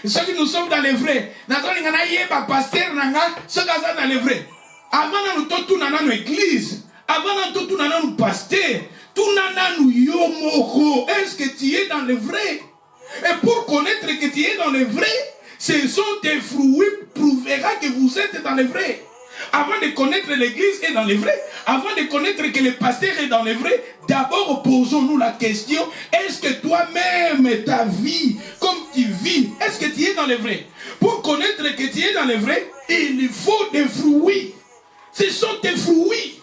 ceux qui nous sommes dans les vrais, pasteur, ceux qui sont dans les vrais. Avant nous tout dans l'église, avant nous tout dans le pasteur, tout dans nous yomoko. Est-ce que tu es dans les vrais? Et pour connaître que tu es dans les vrais, ce sont tes fruits prouvera que vous êtes dans les vrais. Avant de connaître l'église est dans les vrais, avant de connaître que le pasteur est dans les vrais, d'abord posons-nous la question, est-ce que toi-même, ta vie, comme tu vis, est-ce que tu es dans les vrais? Pour connaître que tu es dans les vrais, il faut des fruits. Ce sont tes fruits.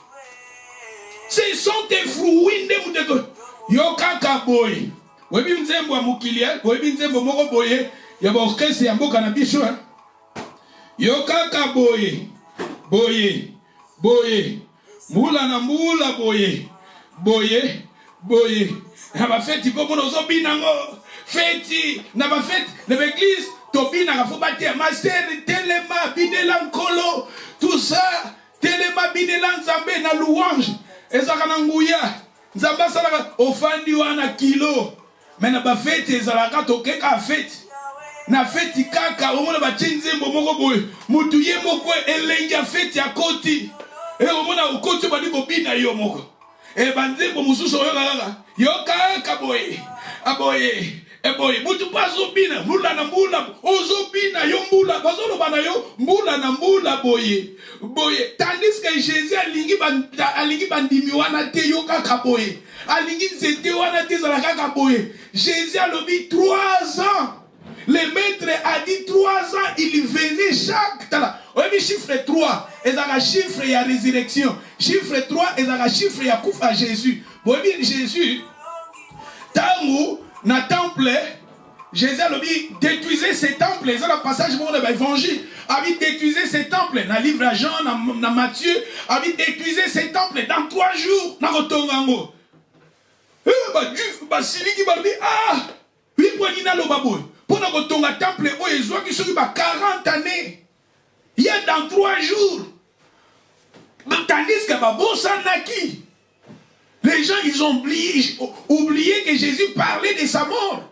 Ce sont tes fruits. Yokaka boy. Webi nzembo wa mukilia, webi nzembo moko boye, yaba orkesi ya mboka na biso. Yokaka boye. Boye, boye, moula na moula boye, boye, boye. Na ba fête ko mono zo binango. Fête na ba fête na l'église to bina ka fo batia master telema binela nkolo tout ça telema binela nzambe na louange ezaka na nguya nzamba sala ofandi wana kilo mais na ba fête ezalaka to keka fête. Na feti kaka omona bachinze mbomoko boye mutu ye moko elenga feti akoti e omona ukoti bali bobina yo moko e banzembo mususu oyo kaka yo kaka boye aboye e boye mutu paso bina mbula na mbula ozobina yo mbula bazolo bana yo mbula na mbula boye boye tandis que Jésus alingi bandimi wana te yo kaka boye alingi nzete wana te zala kaka boye Jésus a lobi 3 ans. Le maître a dit 3 ans, il venait chaque temps. Oui, chiffre 3, et ça a chiffre et la résurrection. Chiffre 3, et ça a chiffre et la coupe à Jésus. Oui, Jésus, Tango, dans le temple, Jésus a dit détruisez ces temples. C'est le passage de l'évangile. A dit détruisez ces temples. Dans le livre de Jean, dans Matthieu, a dit détruisez ces temples dans 3 jours. Dans le Tongango. Ah, oui, pour nous tonga temple, qui sont 40 années. Il y a dans 3 jours. Tandis que Babosanaki, les gens, ils ont oublié que Jésus parlait de sa mort.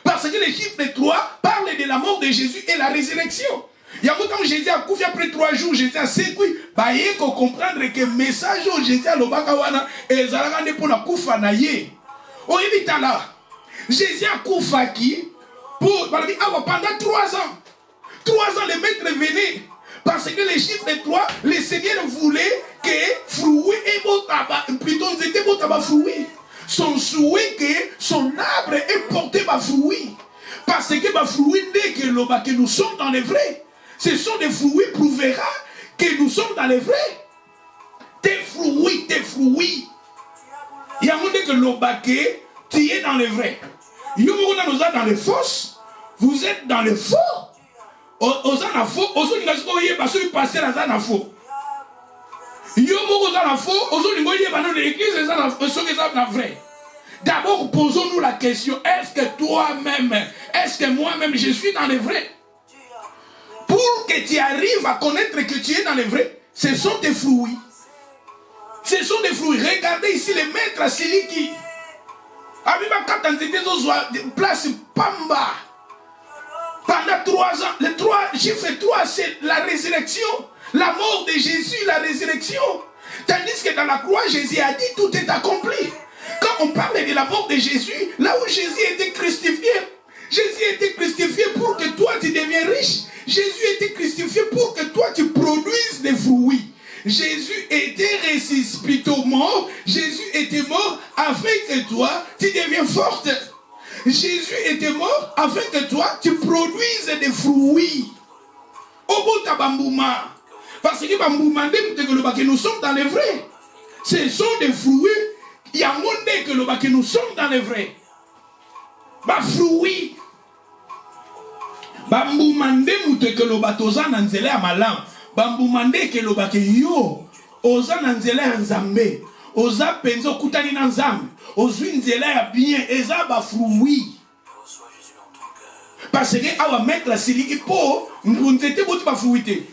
Parce que les chiffres 3 parlent de la mort de Jésus et la résurrection. Il y a longtemps que Jésus a couché après 3 jours, Jésus a sécuit. Il faut comprendre que le message de Jésus a l'obakawana et les aragane pour la koufa naye. On évite là. Jésus a koufa qui pendant 3 ans. 3 ans, le maître venait. Parce que les chiffres 3, le Seigneur voulait que fruit et botaba, plutôt nous étions botaba fruit. Son souhait que son arbre est porté par fruit. Parce que par fruit dès que nous sommes dans les vrais. Ce sont des fruits prouvera que nous sommes dans les vrais. Tes fruits, tes fruits. Il y a un monde que l'obake, tu es dans les vrais. Il y a un monde nous a dans les fausses. Vous êtes dans les faux. Aux en faux, aux autres ils parce que passer à en faux. Il y a un monde en faux, aux autres ils dans l'église les vrai. D'abord posons-nous la question, est-ce que toi-même, est-ce que moi-même je suis dans les vrais? Pour que tu arrives à connaître que tu es dans les vrais, ce sont des fruits. Ce sont des fruits. Regardez ici les maîtres à Siliki. Abiba Katanzete place Pamba. Pendant 3 ans, le chiffre 3, c'est la résurrection. La mort de Jésus, la résurrection. Tandis que dans la croix, Jésus a dit tout est accompli. Quand on parle de la mort de Jésus, là où Jésus était crucifié, Jésus était crucifié pour que toi tu deviennes riche. Jésus était crucifié pour que toi tu produises des fruits. Jésus était ressuscité, plutôt mort. Jésus était mort afin que toi tu deviennes forte. Jésus était mort afin que toi tu produises des fruits. Obota bambouma. Parce que bambouma, nous sommes dans les vrais. Ce sont des fruits. Il y a un monde que nous sommes dans les vrais. Bah fruits. Bamboumande mute que le batoza nanzele a malam. Bamboumande que le bake yo. Oza nanzele anzambe. Oza penzo kutani nanzambe. Ozwi nzele a bien. Eza ba fruits. Parce que awa mettre siliki po ngunzete boti ba fruité.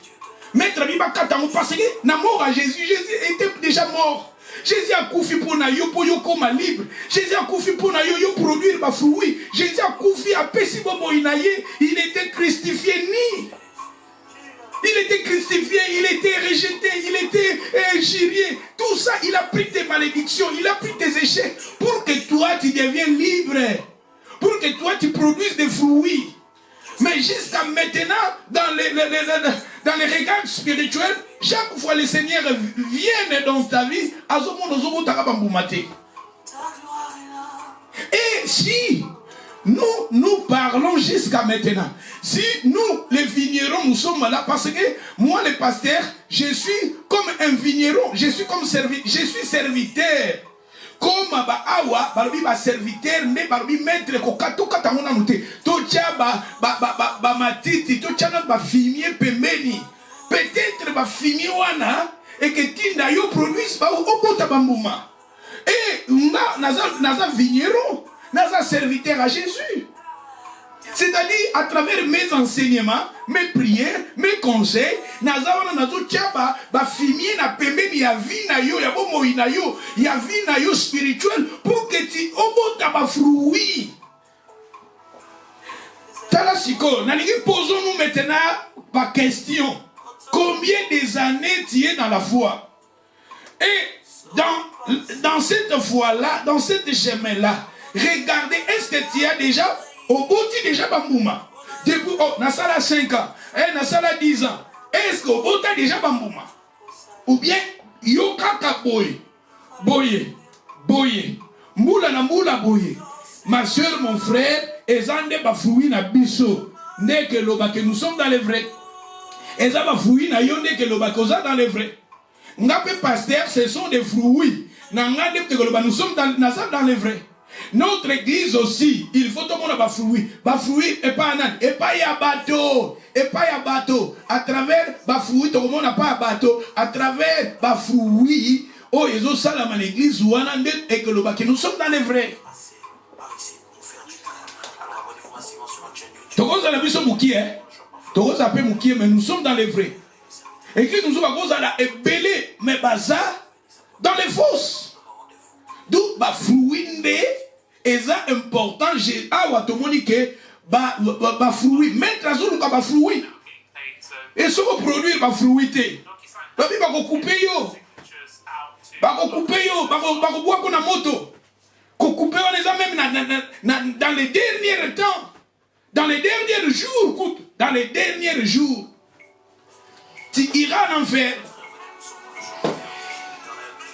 Mettre biba katango parce que na mort à Jésus, Jésus était déjà mort. Jésus a koufi pour na yo pour yo comme libre. Jésus a koufi pour na yo produire ba fruits. Jésus a koufi a pesi bobo inaye, il était crucifié ni. Il était crucifié, il était rejeté, il était injurié. Tout ça, il a pris tes malédictions, il a pris tes échecs pour que toi tu deviennes libre. Pour que toi tu produises des fruits. Mais jusqu'à maintenant, dans les regards spirituels, chaque fois le Seigneur vient dans ta vie, et si nous parlons jusqu'à maintenant, si nous les vignerons, nous sommes là, parce que moi le pasteur, je suis comme un vigneron, je suis comme serviteur. Comme awa barobi ba serviteur ne barobi maître ko katoka tangona muté to tia ba matiti to tia ba fumier pembeni peut-être ba fumier wana et que tinda yo produise ba okota bambuma et naza vigneron naza serviteur à Jésus. C'est-à-dire, à travers mes enseignements, mes prières, mes conseils, nazawana nazo tiaba ba fimier na pembeni ya vie na yo ya bomo na yo ya vie na yo spirituel pour que tu obota ba fruit. Talasiko, posons-nous maintenant la question. Combien des années tu es dans la foi? Et dans cette foi-là, dans cette chemin-là, regardez, est-ce que tu as déjà au bout déjà bambouma. Depuis nasala 5 ans, nasala 10 ans. Est-ce que au bout déjà bambouma? Ou bien yo kaka boye. Moula na moula boye. Ma soeur, mon frère, ezande ba fruit na biso. N'est que loba que nous sommes dans les vrais. Eza ba fruit na yo n'est que loba que dans les vrais. Ngape pasteur, ce sont des fruits. Nangade que loba nous sommes dans les vrais. Notre église aussi, il faut tout le monde avoir fruit. Fruit et pas anan. Et pas ya bateau. À travers fruit, tout le monde n'a pas bateau. À travers fruit, oh, ils ont ça dans l'église ou et que nous sommes dans les vrais. Mais nous sommes dans les vrais. Église nous sommes à cause de belé, mais baza dans les fosses. D'où ba fruinde et ça important. J'ai watomonique ba fruit. Mettre la zone ba fruit. Et ce qu'on produit ba fruité. Babi ba ko couper yo. Ba ko couper yo, ba ko boire ko na moto. Ko couper on les a même dans les derniers temps. Dans les derniers jours, écoute, dans les derniers jours, tu iras en enfer.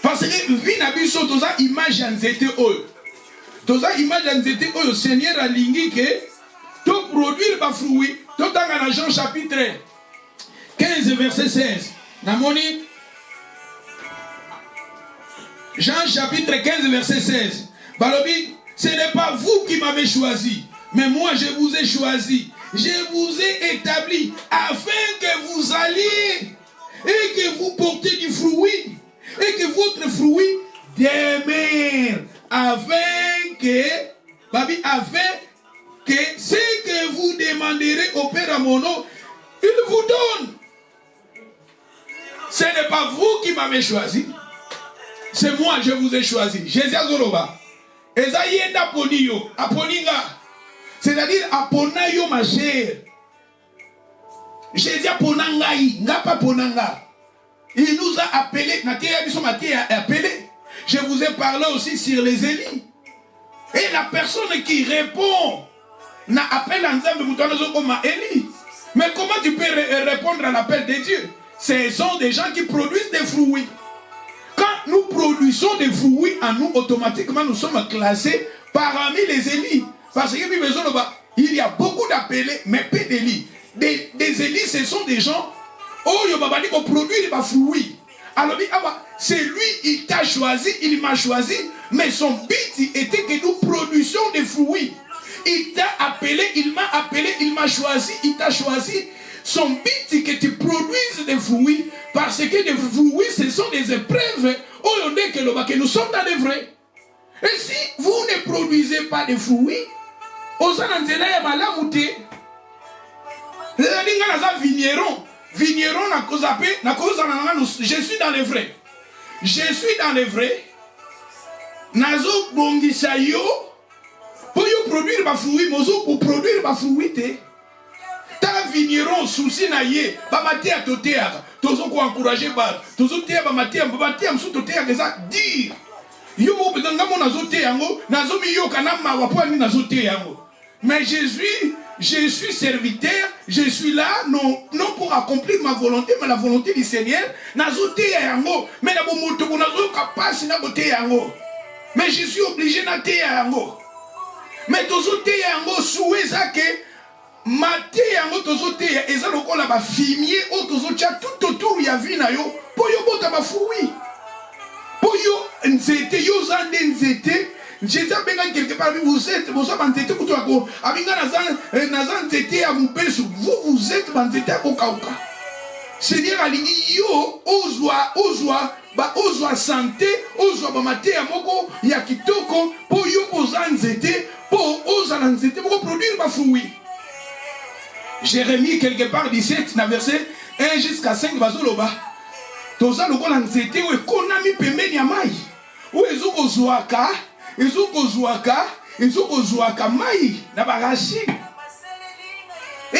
Parce que vie na biso toza image ya nzete oyo. Toza image ya nzete oyo Seigneur alingi ke to produire ba fruit. To tanga na Jean chapitre 15 verset 16. Namoni Jean chapitre 15 verset 16. Balobi, ce n'est pas vous qui m'avez choisi, mais moi je vous ai choisi. Je vous ai établi afin que vous alliez et que vous portez du fruit. Et que votre fruit demeure, afin que ce que vous demanderez au Père à mon nom, il vous donne. Ce n'est pas vous qui m'avez choisi, c'est moi je vous ai choisi. Jésus Azoroba. Ezayenda poniyo, aponinga. C'est-à-dire aponayo ma chère. Jésus aponangai, ngapa ponanga. Il nous a appelés, je vous ai parlé aussi sur les Élis. Et la personne qui répond, n'a appelé comme Élie. Mais comment tu peux répondre à l'appel de Dieu? Ce sont des gens qui produisent des fruits. Quand nous produisons des fruits en nous, automatiquement nous sommes classés parmi les Élis. Parce qu'il y a beaucoup d'appelés, mais peu d'Élis. Des Élis, ce sont des gens oh, yo babadi ko produire des fruits. Alors, c'est lui, il t'a choisi, il m'a choisi, mais son but était que nous produisions des fruits. Il t'a appelé, il m'a appelé, il m'a choisi, il t'a choisi. Son but est que tu produises des fruits, parce que des fruits, ce sont des épreuves. Oh, on dit que nous sommes dans les vrais. Et si vous ne produisez pas de fruits, aux ananzela ya malamuté, vigneron. Vigneron je suis dans les vrais. Je suis dans les vrais. Nazo bongisa yo pour yo produire ma fruit, mozo pour produire ma fruit te. Ta vigneron souci na ye, ba matia totea, tozo ko encourager ba, tozo te ba matia msu totea keza dire. Yo mo bezanga mo nazo te yango, nazo mi yo kana ma wapo ni nazo te yango. Mais je suis serviteur, je suis là, non pour accomplir ma volonté, mais la volonté du Seigneur. Mais je suis obligé de faire. Mais tozote yango souhait ça que maté yango tozote ya eza lokola ba fumier o tozotia tout autour ya vie na yo po yo bota ba fruit. Po yo nzete yo zande nzete. Jésus a bien quelque part, vous êtes, vous êtes bandité, vous êtes bandité à Kokauka. Seigneur a dit, yo, ozwa santé, ozwa bamate ya moko, ya kitoko, po yo ozanzete, po ozanzete, pour produire ma fruit. Jérémie, quelque part, 17, verset 1 jusqu'à 5, bazoloba. Toza lokola nzete, ou ekonami pembeni ya mai. Ou ezoko zwaka. Ils ont mai na barachi. Et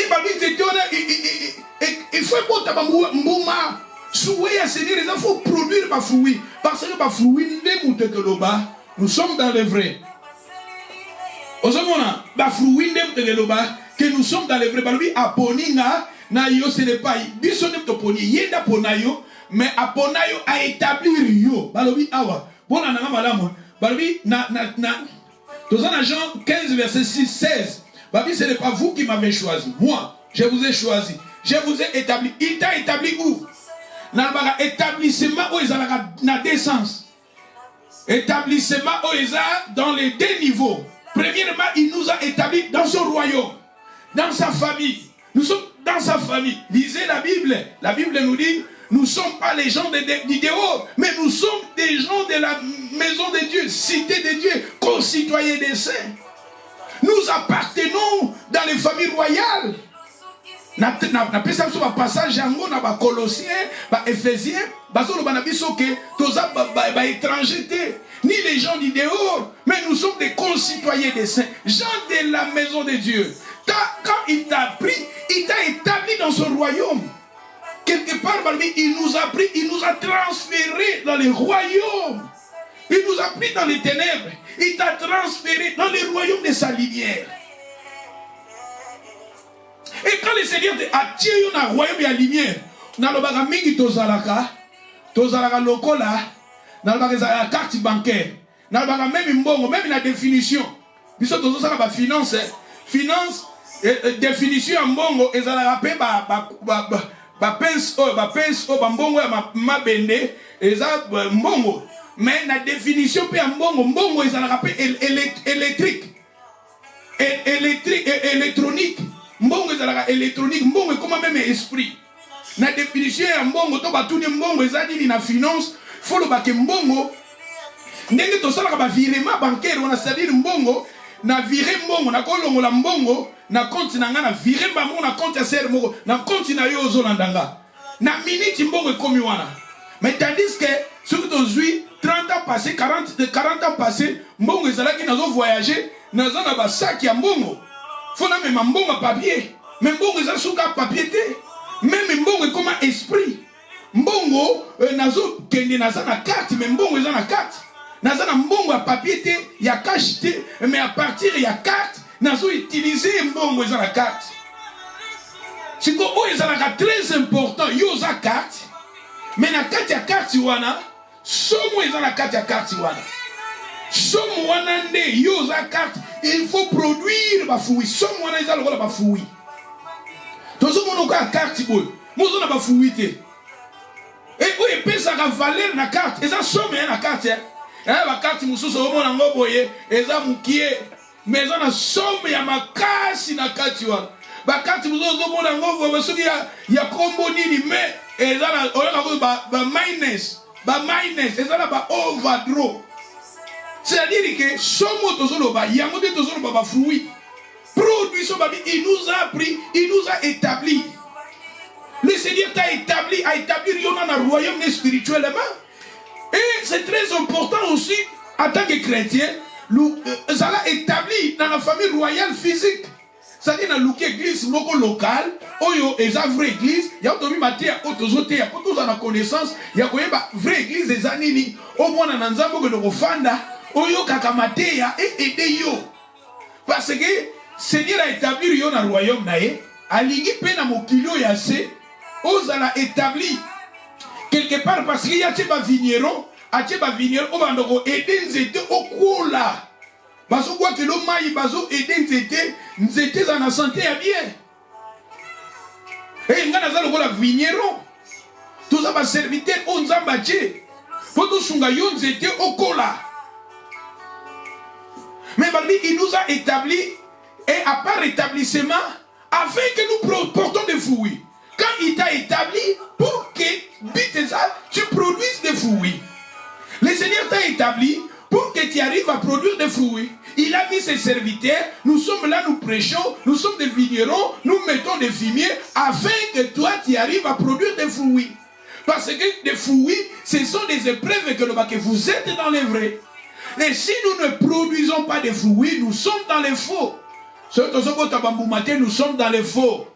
il faut que mbouma souhait à Seigneur, il faut produire ma fruit parce que ma fruit nous sommes dans le vrai. Ozomona ba fruit que nous sommes dans le vrai. Balobi aponinga na yo ce n'est pas biso ne to poni yenda ponayo mais aponayo a établir yo. Balobi awa bona na malamu. Babi, dans Jean 15, verset 6, 16, Babi, ce n'est pas vous qui m'avez choisi. Moi, je vous ai choisi. Je vous ai établi. Il t'a établi où? Dans l'établissement où il y a deux sens. Établissement où il y a dans les deux niveaux. Premièrement, il nous a établis dans son royaume, dans sa famille. Nous sommes dans sa famille. Lisez la Bible. La Bible nous dit, nous ne sommes pas les gens du dehors, mais nous sommes des gens de la maison de Dieu, cité de Dieu, concitoyens des saints. Nous appartenons dans les familles royales. Na pesa biso ba passage yango na ba Colossiens, ba Éphésiens, bazo lo banabiso ke toza ba étranger te, ni les gens du dehors, mais nous sommes des concitoyens des saints, gens de la maison de Dieu. Quand il t'a pris, il t'a établi dans son royaume. Quelque part, il nous a pris, il nous a transférés dans les royaumes. Il nous a pris dans les ténèbres. Il t'a transféré dans les royaumes de sa lumière. Et quand le Seigneur a tiré dans le royaume de la lumière, dans le baga mingi tozalaka lokola, dans le baga carte bancaire, dans le baga même mbongo, même la définition. Biso tozosala ba finance, finance définition en mbongo ezalaka pe ba pince ba mbongo ya mabende eza mbongo. Mais la définition pe mbongo ezalaka pe électrique. Électronique. Mbongo ezalaka électronique, mbongo comment même esprit. Na définition ya mbongo to batuni mbongo ezali na finance, faut le baké mbongo. Ndenge to sala ba virement bancaire, on a c'est-à-dire mbongo na virer mbongo na kolongo la mbongo na compte na nga na virer mbongo na compte ya ser mbongo na compte na yo ozolandanga. Na minute mbongo ekomi wana. Mais tandis que sur aujourd'hui 30 ans passés, 40 ans passés, mbongo ezalaki nazo voyager, nazo na ba sac ya mbongo. Faut na même mbongo papier, même mbongo eza suka papier te. Même mbongo comme esprit. Mbongo nazo kende naza na carte, mais mbongo eza na carte. Naza na mbongo à papier te, ya cash te, mais à partir ya carte, nazo utiliser mbongo eza na carte. C'est que o eza na très important, yo za carte, mais na carte ya carte wana, somo eza na carte ya carte wana. Somo wana nde yo za carte, il faut produire ba fruit. Somo wana eza lokola ba fruit. Tozo mono ka carte boy, mozo na ba fruit te. Et o epesa ka valeur na carte, eza somo na carte. La carte mususu omona ngo boye eza mukie mais eza na somme ya makasi na kati wana ba carte mususu omona ngo boye soki ya kombo nini mais eza na oyoka ba minus eza na ba overdraw. C'est-à-dire que somo tozoloba yango de tozoloba ba fruit produit so babi, il nous a pris, il nous a établi. Le Seigneur t'a établi, a établi Riona dans le royaume spirituellement. Et c'est très important aussi, en tant que chrétien, ça l'a établi dans la famille royale physique. C'est-à-dire dans l'église locale, oyo est la vraie église, il y a autour maté à autozoté, à tous en la connaissance, il y a une vraie église des anini, au moins dans Nzambo que nous fanda, oyo kakamate ya et aider yo. Parce que Seigneur a établi yo dans le royaume naé, a ligi pe na mokilio ya se, ozala établi. Quelque part parce qu'il y a des vignerons, on va donc aider nzete au kola. Parce que quoi que l'homme aille, baso aider nzete dans la santé à bien. Et il y a des vignerons. Tout ça va serviteur on zambache. Pour tout sunga yon nzete au kola. Mais il nous a établi et à part établissement, afin que nous portons des fruits. Quand il t'a établi pour que tu produises des fruits. Le Seigneur t'a établi pour que tu arrives à produire des fruits. Il a mis ses serviteurs, nous sommes là, nous prêchons, nous sommes des vignerons, nous mettons des fumiers afin que toi tu arrives à produire des fruits. Parce que des fruits, ce sont des épreuves que vous êtes dans les vrais. Et si nous ne produisons pas des fruits, nous sommes dans les faux. Nous sommes dans les faux.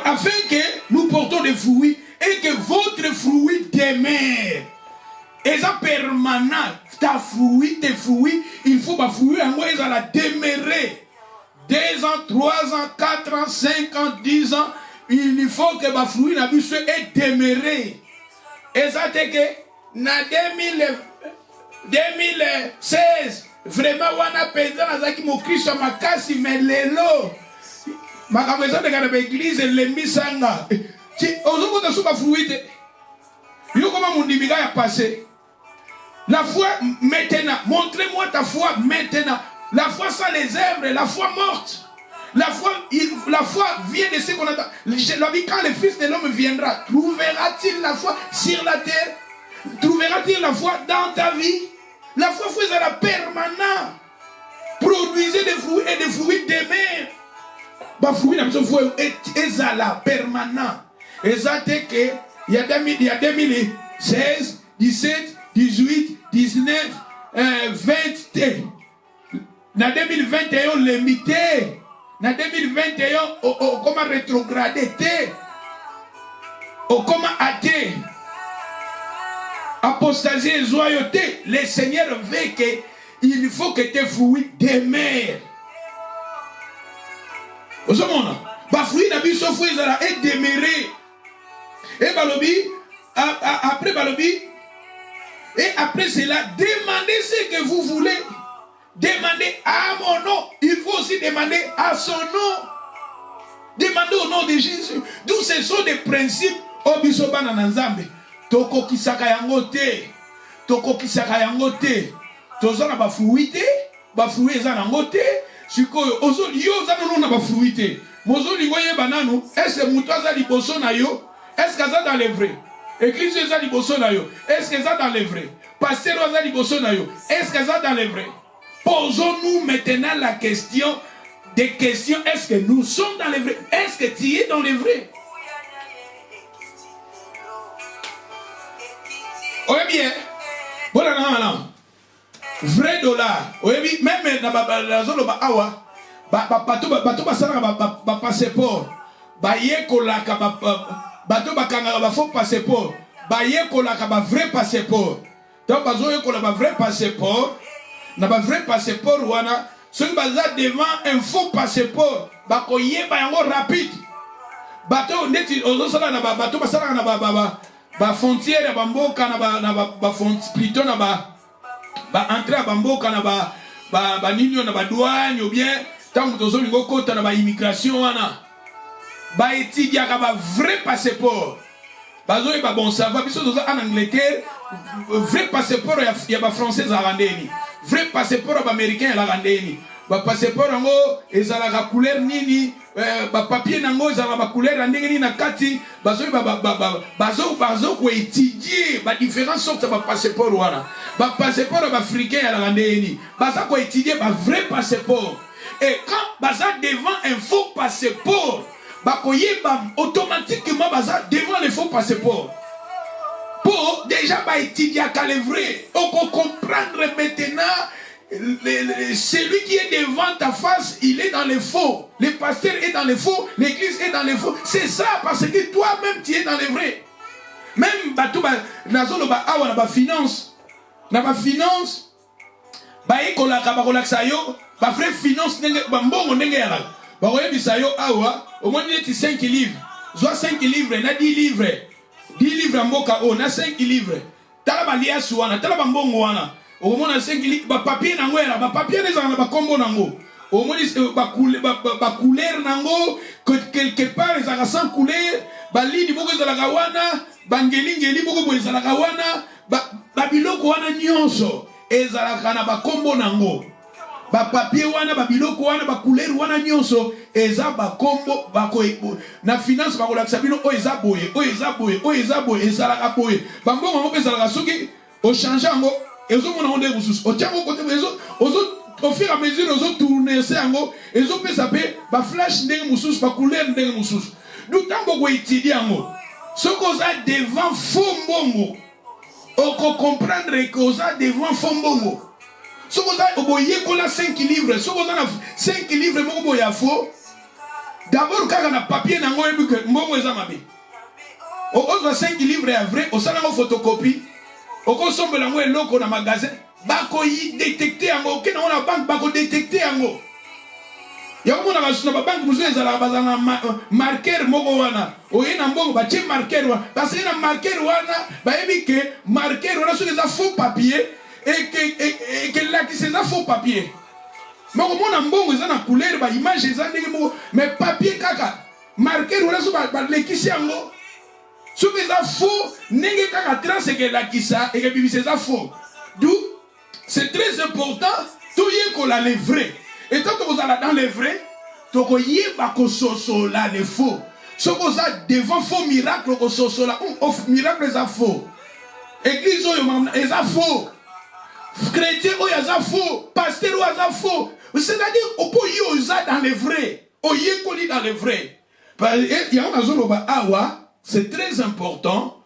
Afin que nous portons des fruits et que votre fruit demeure. Et ça permanent. Tes fruits, il faut que fruits en la demeurer. 2 ans, 3 ans, 4 ans, 5 ans, 10 ans. Il faut que ma fruit n'a plus est demeuré. Et ça c'est que na 2016 vraiment wana penza nazaki mo Kristo makasi melelo. Ma caméra de l'église l'emisanga. Tu ozoko to ba fruit. Yo comment mon dibiga a passé. La foi maintenant, montrez-moi ta foi maintenant. La foi sans les œuvres, la foi morte. La foi vient de ce qu'on attend. Quand le Fils de l'homme viendra, trouvera-t-il la foi sur la terre? Trouvera-t-il la foi dans ta vie? La foi faisait la permanente. Produisez des fruits et des fruits d'aimer. Bah fruits n'a pas ezala permanent. Exact que il y a 2016, 17, 18, 19, 20. Dans 2021 limité. Dans 2021 comment rétrograder comment athée. Apostasie et joyauté. Le Seigneur veut que il faut que tes fruits demeurent. Vous savez, bah fruits n'a pas fruits et demeurer. Et balobi après balobi et après cela demandez ce que vous voulez. Demandez à mon nom. Il faut aussi demander à son nom. Demandez au nom de Jésus. D'où ce sont des principes. Obisoba na nzambe. Toko kisaka yango te. Toko kisaka yango te. Tozana ba fruité. Ba fruité za nango te. Sikoyo ozo yo za no na ba fruité. Mozo lingoye banano. Est-ce muto za liboso na yo? Est-ce que ça dans les vrais? Église za liboso na yo. Est-ce que ça dans les vrais? Pasteur za liboso na yo. Est-ce que ça dans les vrais? Posons-nous maintenant la question des questions. Est-ce que nous sommes dans les vrais? Est-ce que tu es dans les vrais? Oui bien. Voilà, non. Vrai dollar. Oui, même dans la zone de Awa, bateau basala ba passeport. Ba yekola ka bateau bakanga ba faux passeport. Ba yekola ka ba vrai passeport. Donc bazo yekola ba vrai passeport. Na ba vrai passeport wana ceux qui baza devant un faux passeport ba ko yeba yango rapide. Bateau ndeti ozosala na ba bateau basala na ba frontière ba mboka na ba plutôt na ba entrer ba mboka na ba nini na ba douane ou bien tant tozo lingo kota na ba immigration wana ba étudier ka ba vrai passeport bazo e ba bon savoir biso tozo en Angleterre vrai passeport ya ba français za randeni vrai passeport ba américain la randeni ba passeport ngo ezala ka couleur nini ba papier nango ezala ba couleur ndenge nini na kati bazo ko étudier ba différentes sortes ba passeport wana ba passeport ba africain ya la randeni baza ko étudier ba vrai passeport et quand baza devant un faux passeport ba ko yeba automatiquement baza devant le faux passeport pour déjà ba étudier à le vrai on peut comprendre maintenant. Celui qui est devant ta face, il est dans les faux. Le pasteur est dans les faux. L'église est dans les faux. C'est ça parce que toi-même tu es dans les vrais. Même la zone de finance. Dans la finance, la vraie finance, au moins 5 livres. Soit 5 livres, 10 livres. 10 livres en boka, on a 5 livres. Talabalia suana, talabambongoana. Au moins 5 livres, ba papier nango era, ba papier les en ba combo nango. Au moins ba couleur nango quelque part les en sans couleur, ba lini boko za la gawana, bangelingeli boko za la gawana, ba biloko wana nyonso ezala kana ba combo nango. Ba papier wana ba biloko wana ba couleur wana nyonso eza ba combo ba ko na finance ba ko la sabino o eza boye, o eza boye, o eza boye ezala ka boye. Ba mbongo ngo ezala ka soki o changer ngo et au fur et à mesure, ils ont tourné ça, ils ont fait ça, ba flash ndenge mususu, ba couleur ndenge mususu. Nous tant qu'on étudie ngo, ce qu'on a devant faux mbongo, on peut comprendre que ça devant faux mbongo. Ce qu'on a oboyé qu'on a 5 livres, ce qu'on a 5 livres mbongo ya faux. D'abord quand on a papier nango et que mbongo ezamabe. On a 5 livres à vrai, on s'en a photocopie. Au consomme lango et loko na magasin, bako y détecter ango, que na banque bako détecter ango. Ya ko na ba banque muzo ezala bazana marqueur moko wana. O yena mbongo ba che marqueur wana. Parce que na marqueur wana, ba yebi que marqueur wana sur les faux papiers et que là qui c'est un faux papier. Moko mona mbongo ezana couleur ba image ezana ndenge moko, mais papier kaka. Marqueur wana so ba lekisi ango. Ce qui est faux, n'est qu'à trace que la kissa et que c'est faux. D'où c'est très important, tout y est qu'on a les vrais. Et tant que vous allez dans les vrais, tout y est pas qu'on soit là les faux. Ce que vous avez devant faux miracle, qu'on soit là, miracle est faux. Église est faux. Chrétien est faux. Pasteur est faux. C'est-à-dire, on peut y dans les vrais. On y dans les vrais. C'est très important.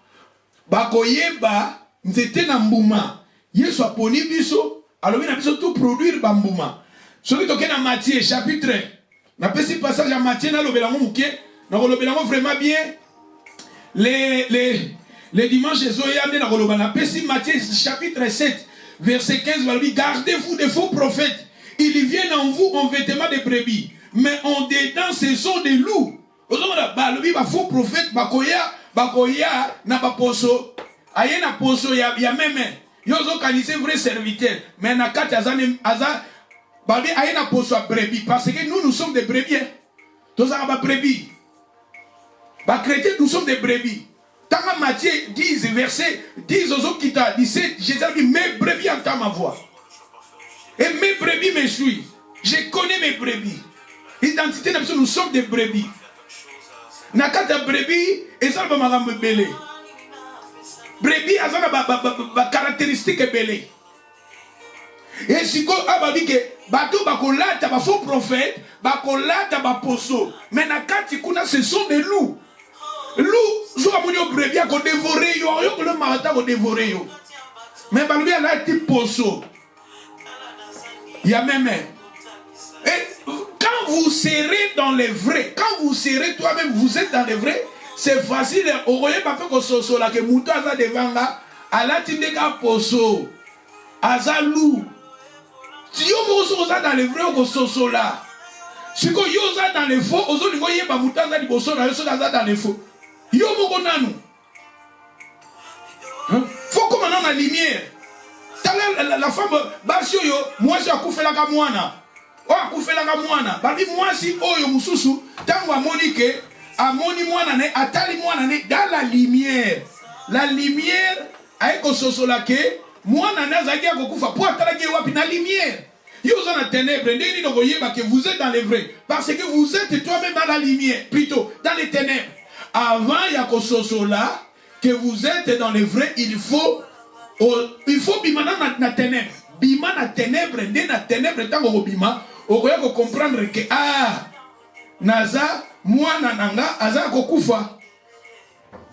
Bakoyeba, nzete na mbuma. Yesu aponi biso, alors il a biso tout produire bambuma. Celui qui est dans Matthieu, chapitre 1. Na petit passage à Matthieu, na lobelango muke, na lobelango vraiment bien. Les dimanches, na kolobana. Petit Matthieu, chapitre 7, verset 15, va lui gardez-vous des faux prophètes. Ils viennent en vous en vêtements de brebis, mais en dedans, ce sont des loups. Balobi ba faux prophète bakoya na ba poso aye na poso ya meme yozo kanise vrai serviteur mais na kati aza balobi aye na poso a brebis parce que nous sommes des brebis tous ba brebis ba chrétiens nous sommes des brebis. Tanga Matthieu 10 verset 10 ozo kita 17 Jésus dit mes brebis entendent ma voix et mes brebis me suivent. Je connais mes brebis. Identité nous sommes des brebis. Nakata brebis et ça va me belé. Brebis a ba caractéristique belé. Et si ko abadi ke bato bakolata ba faux prophète, bakolata ba poso. Mais nakati kuna ce sont des loups. Loups, zo amonyo brebis ko dévorer yo ko le marata ko dévorer yo. Mais balubi a la type poso. Il y a même et quand vous serez dans les vrais, quand vous serez toi-même, vous êtes dans les vrais, c'est facile. Au royaume, pas que soso là que mouton aza devant là, à la tindeka poso, aza lou. Si yo mozo oza dans les vrais, au soso là. Si ko yo oza dans les faux, ozo lingo yeba mouton aza liboso na yo so aza dans les faux. Yo moko nanu. Faut comme on a la lumière. La femme basio yo, moi je akoufe la kamwana. O akoufe la kamwana. Babi moi si oyo mususu, tango amoni ke amoni mwana ne atali mwana ne dans la lumière. La lumière aiko sosola ke mwana ne azaki akokufa po atalaki wapi na lumière. Yo zo na ténèbres, ndeni no koyeba que vous êtes dans les vrais parce que vous êtes toi-même dans la lumière, plutôt dans les ténèbres. Avant yako sosola que vous êtes dans les vrais, il faut bimana na ténèbres. Bima na ténèbres, nde na ténèbres tango bima, okoya ko comprendre que naza mwana nanga aza kokufa.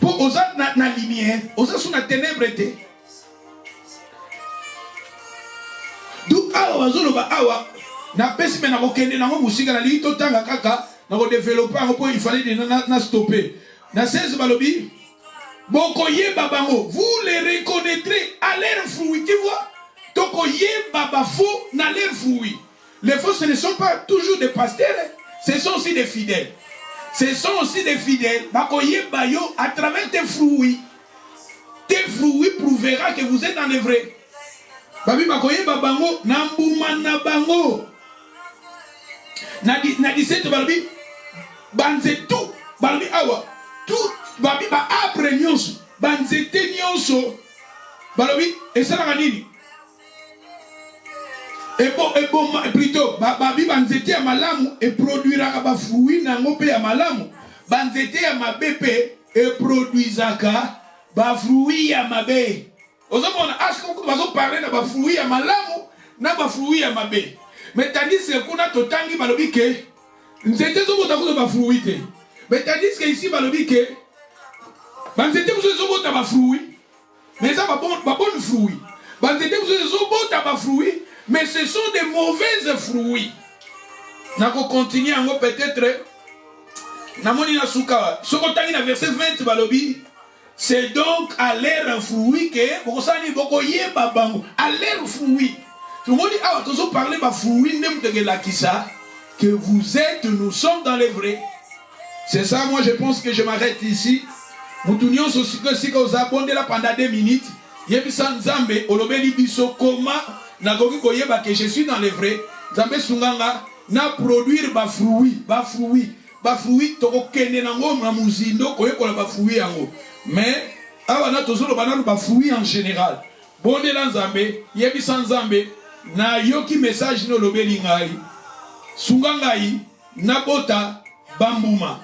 Po oza na lumière, oza sous na ténèbres te. Du awa bazoloba awa na pesi me na kokende nango musika na lito tanga kaka na ko développer ngo po il fallait na stopper. Na 16 balobi Bokoye babango, vous les reconnaîtrez à leurs fruits, tu vois. Tokoye babafo na leurs fruits. Les faux, ce ne sont pas toujours des pasteurs, ce sont aussi des fidèles. Ce sont aussi des fidèles. Bakoye bayo à travers tes fruits. Tes fruits prouvera que vous êtes dans les vrais. Babi bakoye babango nambuma na bango. Na 17 balobi banze tout balobi awa tout. Babi ba abre nyonso banzete nyonso balobi esala nini et bon plutôt babi banzete ya malamu et produira ba fruit nango pe ya malamu banzete ya mabepe et produisaka ba fruit ya mabe ozomona asko bazo parler na ba fruit ya malamu na ba fruit ya mabe mais tandis que kuna totangi balobi ke nzete zo bota ko ba fruit te mais tandis que ici balobi ke banzete vous ezobota ba fruit mais ça ba bonne fruit banzete vous ezobota ba fruit mais ce sont des mauvaises fruits nako continuer ngo peut-être namoni na suka soko tangi na verset 20 balobi c'est donc à l'air fruit que bokosani bokoyeba bango à l'air fruit tout le monde dit ah tozo parler ba fruit ndem de la kisa que vous êtes nous sommes dans les vrais. C'est ça, moi je pense que je m'arrête ici. Moutunion si que vous abondez là pendant 2 minutes. Yebisan Nzambe olobeli biso comment nakoki koyeba que je suis dans les vrais. Nzambe sunganga na produire ba fruit toko kende nango na muzindo koyekola ba fruit yango. Mais awa na tozolo banalo ba fruit en général. Bonde la Nzambe yebisan Nzambe na yoki message no lobeli ngai. Sungangai na bota bambuma.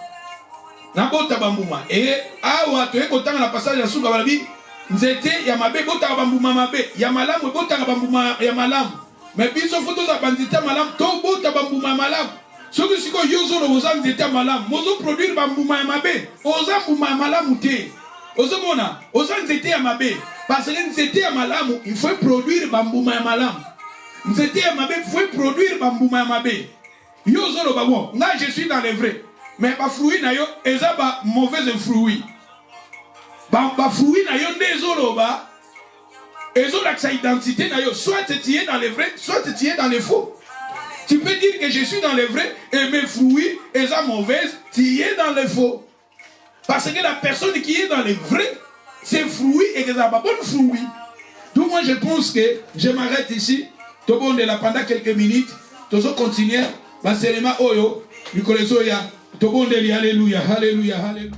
Nabota bambuma et awa to ekotanga na passage ya suka balabi nzete ya mabe bota bambuma mabe ya malamu bota bambuma ya malamu Mais biso photo za banzita malam tobo tabambuma malam. Ce que siko yozo no oza nzeta malam, mozo produire bambuma ya mabe. Oza mbuma ya malam te. Ozo mona, oza nzete ya mabe. Parce que nzete ya malam, il faut produire bambuma ya malam. Nzete ya mabe, il faut produire bambuma ya mabe. Yozo no babo, nga je suis dans les vrais. Mais ba fruit na yo, eza ba mauvais fruit. Ba fruit na yo ndezo lo ba. Ezo la sa identité na yo, soit tu es dans les vrais, soit tu es dans les faux. Tu peux dire que je suis dans les vrais et mes fruits, elles sont mauvaises, tu es dans les faux. Parce que la personne qui est dans les vrais, ses fruits et qu'elle n'a pas bon fruits. Donc moi je pense que je m'arrête ici. Tout le monde est là pendant quelques minutes. Tout le monde continue. Alléluia, alléluia, alléluia, alléluia.